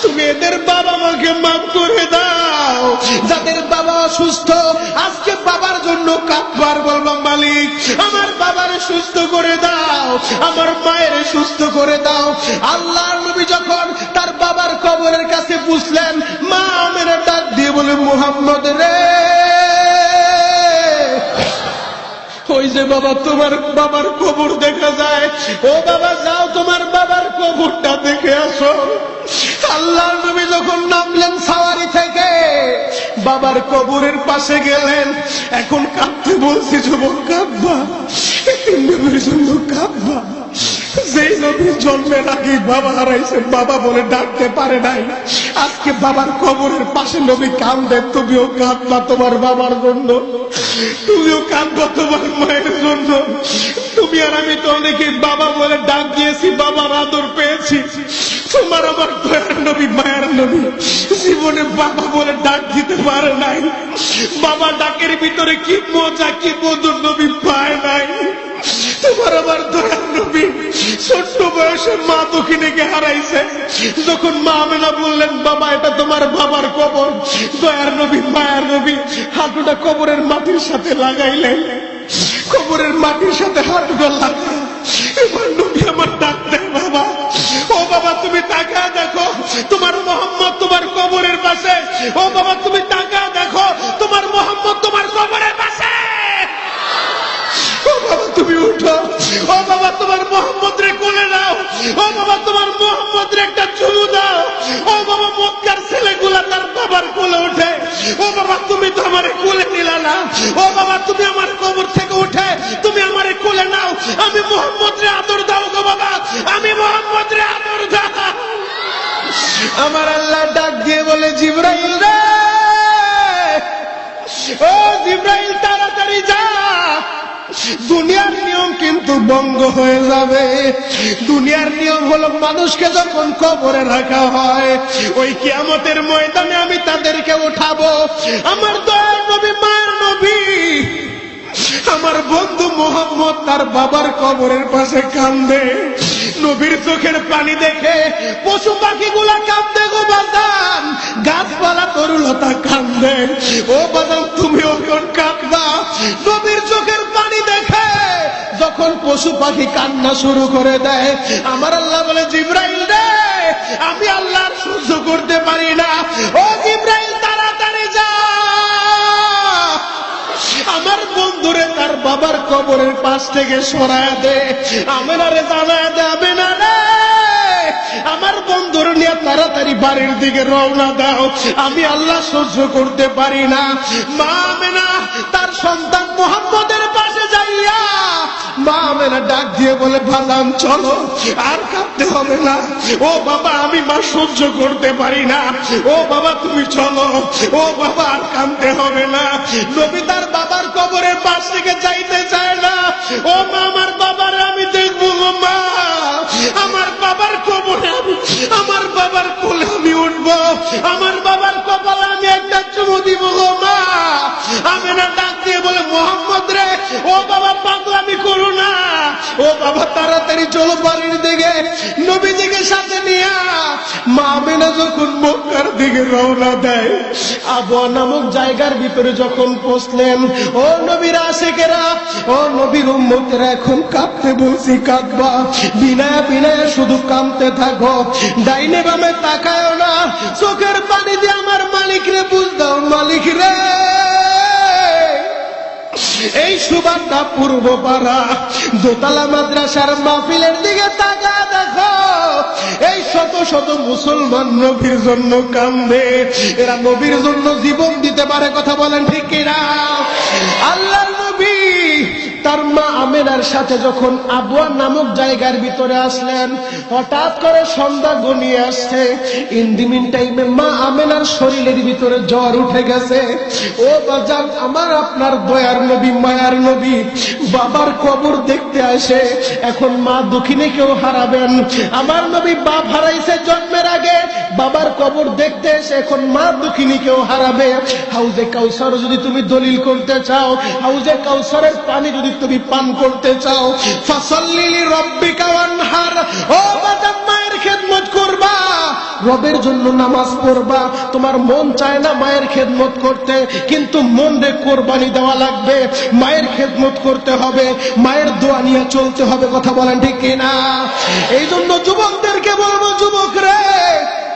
তুমি এদের বাবা মাকে মাফ করে দাও। যাদের বাবা অসুস্থ আজকে বাবার জন্য কাঁদবার বলবা, মালিক আমার বাবার সুস্থ করে দাও, আমার মায়ের সুস্থ করে দাও। আল্লাহর নবী যখন তার বাবার কবরের কাছে পুছলেন, মা আমেনা ডাক দিয়ে বলে, মুহাম্মদ রে, ওই যে বাবা তোমার বাবার কবর দেখা যায়, ও বাবা যাও তোমার বাবার কবরটা দেখে আসো। আল্লাহর নবী যখন নামলেন সাওয়ারি থেকে, বাবার কবরের পাশে গেলেন। এখন কাঁদতে বলছি, যুবক কাঁদবা, তিন নবীর জন্য কাঁদবা। যেই নবীর জন্মের আগে বাবা হারাইছে, বাবা বলে ডাকতে পারে নাই, আজকে বাবার কবরের পাশে নবী কাঁদে। তুমিও কাঁদবা তোমার বাবার জন্য, তুমিও কাঁদবা তোমার মায়ের জন্য। তুমি আর আমি তো অনেকে বাবা বলে ডাক দিয়েছি, বাবার আদর পেয়েছি। তোমার আমার দয়ার নবী মায়ের নবী জীবনে বাবা বলে ডাক দিতে পারে নাই। বাবা ডাকের ভিতরে কি মজা, কি মধুর নবী পায় নাই। তোমার আমার দয়ার নবী ছোট্ট বয়সে মা দক্ষিণীকে হারাইছে। যখন মা আমেনা বললেন, বাবা এটা তোমার বাবার কবর, দয়ার নবী মায়ার নবী হাঁটুটা কবরের মাটির সাথে লাগাইলেন। কবরের মাটির সাথে হাঁটুটা লাগাই, এবার নবী আমার ডাক দেয়, বাবা ও বাবা তুমি তাকা দেখো, তোমার মোহাম্মদ তোমার কবরের পাশে। ও বাবা তুমি তাকা দেখো, তোমার মোহাম্মদ তোমার কবরের পাশে। ও বাবা তুমি উঠো, ও বাবা তোমার মোহাম্মদ রে কোলে নাও, ও বাবা তোমার মোহাম্মদ রে একটা চুমু দাও। ও বাবা মক্কার ছেলেগুলা তার বাবার কোলে ওঠে, ও বাবা তুমি তো আমারে কোলে নিলা না। ও বাবা তুমি আমার কবর থেকে উঠে তুমি আমারে কোলে নাও, আমি মোহাম্মদ রে আদর দাও গো বাবা, আমি মোহাম্মদ রে আদর দাও। আমার আল্লাহ ডাক দিয়ে বলে, জিবরাইল রে, ও জিবরাইল তাড়াতাড়ি যা, দুনিয়ার নিয়ম কিন্তু ভঙ্গ হয়ে যাবে। দুনিয়ার নিয়ম হলো মানুষকে যখন কবরে রাখা হয়, ওই কিয়ামতের ময়দানে আমি তাদেরকে উঠাবো। আমার দয়ার নবী মায়ের নবী আমার বন্ধু মোহাম্মদ তার বাবার কবরের পাশে কান্দে। নবীর চোখের পানি দেখে পশু পাখিগুলা কান্দে গো বাজান, গাছপালা তরুলতা কান্দে। ও বাজান তুমিও কোন কাঁদবা নবীর চোখের পানি দেখে। যখন পশু পাখি কান্না শুরু করে দেয়, আমার আল্লাহ বলে, জিবরাইল রে, আমি আল্লাহ সহ্য করতে পারি না। ও জিবরাইল তাড়াতাড়ি যা, আমার বন্ধুরে তার বাবার কবরের পাশ থেকে সরায়া দে। আমেনারে জানায়া দে, আমেনা রে, আমার বন্ধুর নিয়ে তাড়াতাড়ি বাড়ির দিকে রওনা দাও, আমি আল্লাহ সহ্য করতে পারি না। মা আমেনা তার সন্তান মোহাম্মদের পাশে যাইয়া মা আমেনা ডাক দিয়ে বলে, ভালাম চলো, আর কাঁদতে হবে না। ও বাবা আমি মা সহ্য করতে পারি না, ও বাবা তুমি চলো, ও বাবা আর কাঁদতে হবে না। নবী তার বাবার কবরের পাশ থেকে যাইতে চায় না। ও মা আমার বাবারে আমি দেখবো গো মা, আমার বাবার কবরে আমি, আমার বাবার কোলে আমি উঠবো, আমার বাবার কপালে আমি একটা চুমু দিব গো মা। আমেনা ডাক দিয়ে বলে, মোহাম্মদ রে, ও বাবা পাগলামি করো না, ও বাবা তাড়াতাড়ি চলো বাড়ির দিকে। নবীজিকে সাথে নিয়া মা আমেনা যখন মক্কার দিকে রওনা দেয়, আবওয়া নামক জায়গার ভিতরে যখন পৌঁছলেন, ও নবীর আশিকেরা, ও নবীর উম্মতেরা, এখন কাঁদতে বলছি কাঁদবা, বিনায়া বিনায়া শুধু কাঁদতে থাকো, ডাইনে বামে তাকায়ও না, চোখের পানি দিয়ে আমার মালিক রে বুঝ দাও, মালিক রে। এই সুবাদটা পূর্বপাড়া দোতলা মাদ্রাসার মাহফিলের দিকে তাকা দেখো, এই শত শত মুসলমান নবীর জন্য কান্দে। এরা নবীর জন্য জীবন দিতে পারে, কথা বলেন ঠিক কিনা? আল্লাহর নবী তার মা আমেনার সাথে যখন আবওয়া নামক জায়গার ভিতরে আসলেন, হঠাৎ করে সন্ধ্যা ঘনিয়ে আসছে। ইন দি মিন টাইমে মা আমেনার শরীরের ভিতরে জ্বর উঠে গেছে। ও বাজান, আমার আপনার দয়ার নবী, মায়ার নবী বাবার কবর দেখতে আসে। এখন মা দুঃখিনী কেউ হারাবেন, আমার নবী বাপ হারাইছে জন্মের আগে, বাবার কবর দেখতে এসে এখন মা দুঃখিনী কেউ হারাবে। হাউজে কাউসার যদি তুমি দলিল করতে চাও, হাউজে কাউসারের পানি যদি তুমি পান করতে চাও, ফাসাল্লি লিরাব্বিকা ওয়ানহার, ও বাজান মায়ের খেদমত করবা, রবের জন্য নামাজ পড়বা। তোমার মন চায় না মায়ের খেদমত করতে, কিন্তু মন রে কোরবানি দেওয়া লাগবে, মায়ের খেদমত করতে হবে, মায়ের দোয়া নিয়ে চলতে হবে। কথা বলেন ঠিক কিনা? এই জন্য যুবকদেরকে বলবো, যুবক রে,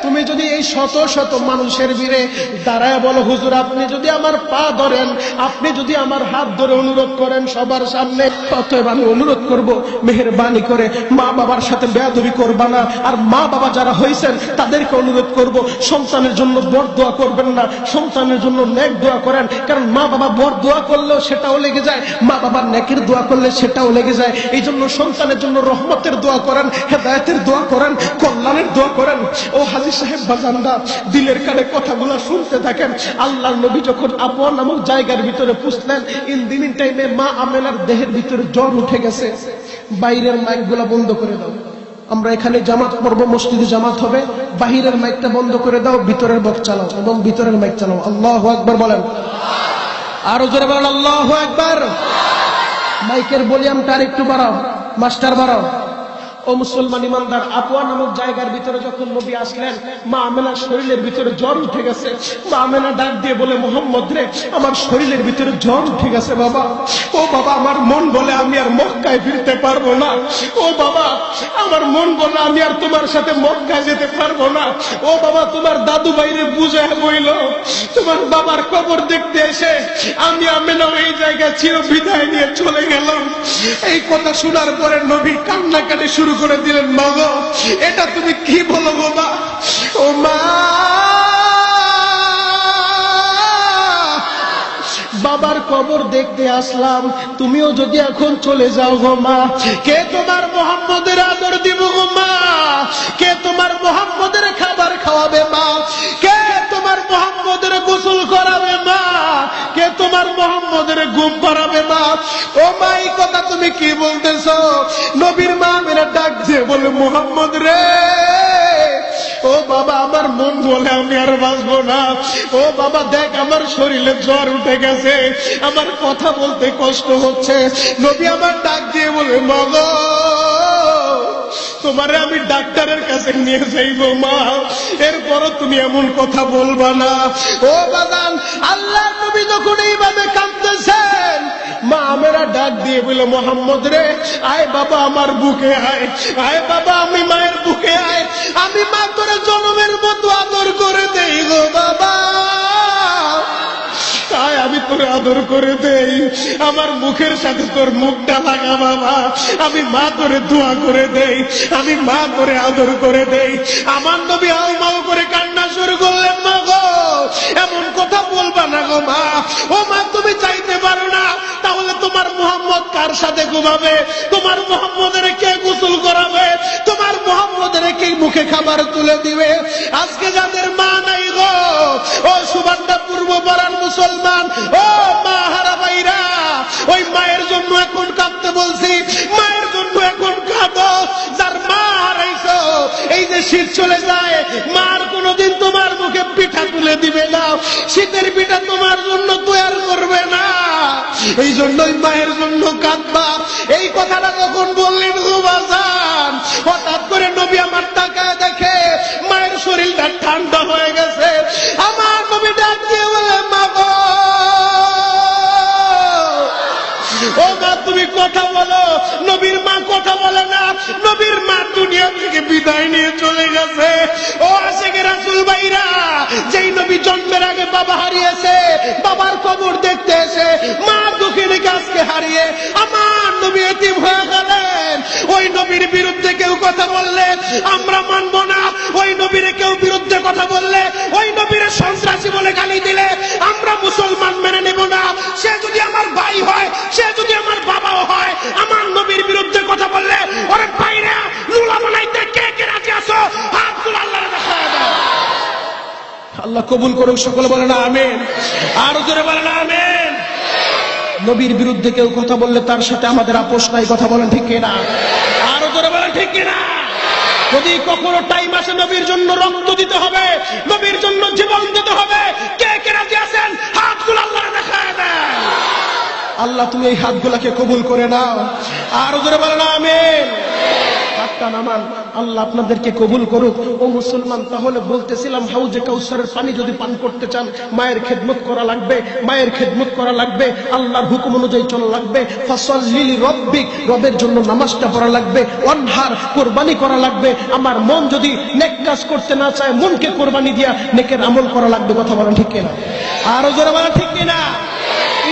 তুমি যদি এই শত শত মানুষের ভিড়ে দাঁড়ায় বলো, হুজুর আপনি যদি আমার পা ধরেন, আপনি যদি আমার হাত ধরে অনুরোধ করেন সবার সামনে, অতএব আমি অনুরোধ করব মেহেরবানি করে মা বাবার সাথে বেয়াদবি করবা না। আর মা বাবা যারা হয়েছেন তাদেরকে অনুরোধ করব, সন্তানের জন্য বর দোয়া করবেন না, সন্তানের জন্য নেক দোয়া করেন। কারণ মা বাবা বর দোয়া করলেও সেটাও লেগে যায়, মা বাবার নেকের দোয়া করলে সেটাও লেগে যায়। এই জন্য সন্তানের জন্য রহমতের দোয়া করেন, হেদায়েতের দোয়া করেন, কল্যাণের দোয়া করেন। ও হাজি সাহেব বাজানরা, দিলের কানে কথাগুলো শুনতে থাকেন। আল্লাহর নবী যখন আবওয়া নামক জায়গার ভিতরে পুষলেন, ইন দি মিন টাইমে মা আমেনার দেহের ভিতরে জ্বর উঠে গেছে। বাইরের মাইকগুলো বন্ধ করে দাও, আমরা এখানে জামাত পড়বো, মসজিদে জামাত হবে, বাহিরের মাইকটা বন্ধ করে দাও, ভিতরের বক্স চালাও এবং ভিতরের মাইক চালাও। আল্লাহু আকবার বলেন, আরো জোরে বলেন আল্লাহু আকবার। মাইকের ভলিউমটা আরেকটু বাড়াও, মাস্টার বাড়াও। ও মুসলমান ইমানদার, আবওয়া নামক জায়গার ভিতরে যখন নবী আসলেন, মা আমেনার শরীরের ভিতরে জ্বর উঠে গেছে। মা আমেনা ডাক দিয়ে বলে, মোহাম্মদ রে, আমার শরীরের ভিতরে জ্বর উঠে গেছে বাবা। ও বাবা, আমার মন বলে আমি আর মক্কায় ফিরতে পারবো না। ও বাবা, আমার মন বলে আমি আর তোমার সাথে মক্কায় যেতে পারবো না। ও বাবা, তোমার দাদু ভাইরে বুঝায় বইল, তোমার বাবার কবর দেখতে এসে আমি আমেনা এই জায়গায় চির বিদায় নিয়ে চলে গেলাম। এই কথা শোনার পরে নবী কান্নাকাটি শুরু করে দিলেন। মা গো, এটা তুমি কি বলো গো মা? ও মা, বাবার কবর দেখতে আসলাম, তুমিও যদি এখন চলে যাও গো মা, কে তোমার মোহাম্মদের আদর দিব গো মা? কে তোমার মোহাম্মদের খাবার খাওয়াবে মা? কে তোমার মোহাম্মদের গোসল করাবে মা? কে তোমার মোহাম্মদের ঘুম পাড়াবে মা? ও মা, এই কথা তুমি কি বলতেছো? নবীর মা মেরা ডাক দিয়ে বলে, মোহাম্মদ রে, ও বাবা, আমার মন বলে আমি আর বাঁচবো না। ও বাবা দেখ, আমার শরীরে জ্বর উঠে গেছে, আমার কথা বলতে কষ্ট হচ্ছে। নবী আমার ডাক দিয়ে বলে, মা গো, তোমারে আমি ডাক্তারের কাছে নিয়ে যাইবো মা, এরপরও তুমি এমন কথা বলবা না। ও বাজান, আল্লাহর নবী যখন এইভাবে কাঁদতেছেন, মা আমেনা ডাক দিয়ে বলে, মোহাম্মদ রে, আয় বাবা আমার বুকে আয়, আয় বাবা, আমি মায়ের বুকে আয়, আমি মা করে জনমের মতো আদর করে দেই গো বাবা, আয় আমি তোরে আদর করে দেই, আমার মুখের সাথে তোর মুখটা লাগা বাবা, আমি মা তোরে দোয়া করে দেই, আমি মা তোরে আদর করে দেই। আমার নবী আউমাউ করে কান্না শুরু করলেন, মা গো, এমন কথা বলবা না গো মা। ও মা, তুমি চাইতে পারো না, তাহলে তোমার মুহাম্মদ কার সাথে ঘুমাবে? তোমার মুহাম্মদের কে গোসল করাবে? তোমার মুহাম্মদের কে মুখে খাবার তুলে দিবে? আজকে যাদের মা নাই গো, ও সুবান্ডা পূর্ব পাড়ার মুসলমান, ও মা হারা ভাইরা, ওই মায়ের জন্য এখন কাঁদতে বলছি, মায়ের জন্য এখন কাঁদো। যার মা হারাইছো, এই যে শীত চলে যায়, মার কোনোদিন তোমার মুখে পিঠা তুলে দিবে না, শীতের পিঠা তোমার জন্য তৈরি করবে না, এই জন্যই মায়ের জন্য কাঁদবা। এই কথাটা যখন বললেন গো বাজান, হঠাৎ করে নবী আমার তাকায় দেখে মায়ের শরীরটা ঠান্ডা হয়ে গেছে। আমার নবী ডাক দিয়ে বলে, মা গো, ও মা তুমি কথা বলো। নবীর মা কথা বলে না, নবীর মা দুনিয়া থেকে বিদায় নিয়ে চলে গেছে। ও আশিকে রাসূল ভাইরা, যেই নবী জন্মের আগে বাবা হারিয়েছে, বাবার কবর দেখতে এসে মা দুঃখিনীকে আজকে হারিয়ে আমার নবী এতিম হয়ে গেলেন। ওই নবীর বিরুদ্ধে কেউ কথা বললে আমরা মানব না, ওই নবীর কেউ বিরুদ্ধে কথা বললে, ওই নবীর সন্ত্রাসী বলে গালি দিলে আমরা মুসলমান মেনে নেব না। সে যদি আমার ভাই হয়, সে যদি আমার বাবাও আল্লাহ কবুল করুক, সকলে বলেন আমিন। আর জোরে বলেন আমিন। নবীর বিরুদ্ধে কেউ কথা বললে তার সাথে আমাদের আপোষ নাই, কথা বলেন ঠিক কিনা? আরো জোরে বলেন ঠিক কিনা? যদি কখনো টাইম আসে নবীর জন্য রক্ত দিতে হবে, নবীর জন্য জীবন দিতে হবে, কে কে রাজি আছেন হাতগুলো আল্লাহ দেখায় দেন। আল্লাহ তুমি এই হাতগুলাকে কবুল করে নাও। আরো জোরে বলেন আমিন। হাতটা নামান, আল্লাহ আপনাদেরকে কবুল করুক। ও মুসলমান, তাহলে বলতেছিলাম হাউজে কাউসারের পানি যদি পান করতে চান মায়ের খেদমত করা লাগবে, মায়ের খেদমত করা লাগবে, আল্লাহর হুকুম অনুযায়ী চলা লাগবে। ফাসাল্লি লিরাব্বিক, রবের জন্য নামাজটা পড়া লাগবে। ওয়ানহার, কুরবানি করা লাগবে। আমার মন যদি নেক কাজ করতে না চায়, মনকে কুরবানি দিয়া নেকের আমল করা লাগবে, কথা বলেন ঠিক কিনা? আরো জোরে বলেন ঠিক কিনা?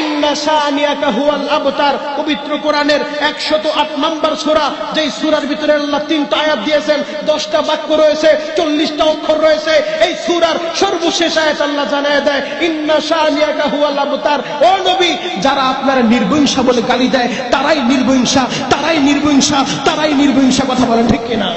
ইন্না শানিয়াকা হুয়াল আবতার, পবিত্র কোরআনের 108 নম্বর সূরা, যেই সূরার ভিতরে আল্লাহ 3টা আয়াত দিয়েছেন, 10টা বাক্য রয়েছে, 40টা অক্ষর রয়েছে। এই সূরার সর্বশেষ আয়াত আল্লাহ জানায় দেয় ইন্না শানিয়াকা হুয়াল আবতার। ও নবী, যারা আপনারা নির্বংশা বলে গালি দেয় তারাই নির্বংশা, তারাই নির্বংশা, তারাই নির্বংশা, কথা বলেন ঠিক কিনা?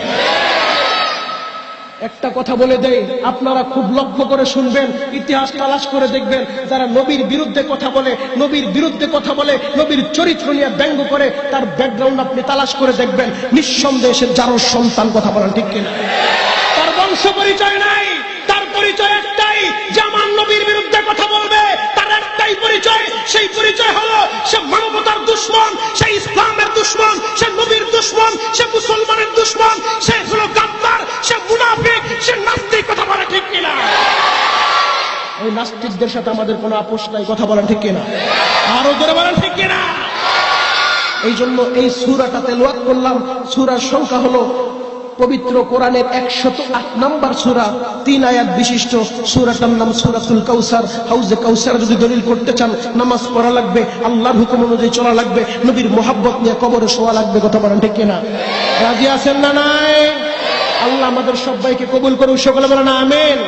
একটা কথা বলে দেই, আপনারা খুব লক্ষ্য করে শুনবেন, ইতিহাস তালাশ করে দেখবেন, যারা নবীর বিরুদ্ধে কথা বলে, নবীর বিরুদ্ধে কথা বলে, নবীর চরিত্র নিয়ে ব্যঙ্গ করে, তার ব্যাকগ্রাউন্ড আপনি তালাশ করে দেখবেন, নিঃসন্দেহে সে যারও সন্তান, কথা বলেন ঠিক কিনা? তার বংশ পরিচয় নাই, তার পরিচয় একটাই যে আমার নবীর বিরুদ্ধে কথা বলবে, তার একটাই পরিচয়, সেই পরিচয় হলো সে মানবতার দুশমন, সে ইসলামের দুশমন, সে নবীর দুশমন, সে মুসলমানের দুশমন, সে হলো গাদ্দার, সে মুনাফিক, সে নাস্তিক, কথা বলে ঠিক কিনা? ওই নাস্তিকদের সাথে আমাদের কোনো আপোষ নাই, কথা বলেন ঠিক কিনা? আরো জোরে বলেন ঠিক কিনা? এই জন্য এই সূরাটা তেলাওয়াত করলাম। সূরার সংখ্যা হলো পবিত্র কোরআনের 108 নম্বর সূরা, 3 আয়াত বিশিষ্ট। সূরাটার নাম সূরাতুল কাউসার। হাউজে কাউসার যদি দলিল করতে চান, নামাজ পড়া লাগবে, আল্লাহর হুকুম অনুযায়ী চলা লাগবে, নবীর মোহাব্বত নিয়ে কবরে শোয়া লাগবে, কথা বলেন ঠিক কিনা? রাজি আছেন না নাই? আল্লাহ আমাদের সবাইকে কবুল করুন, সকলে বলেন আমিন।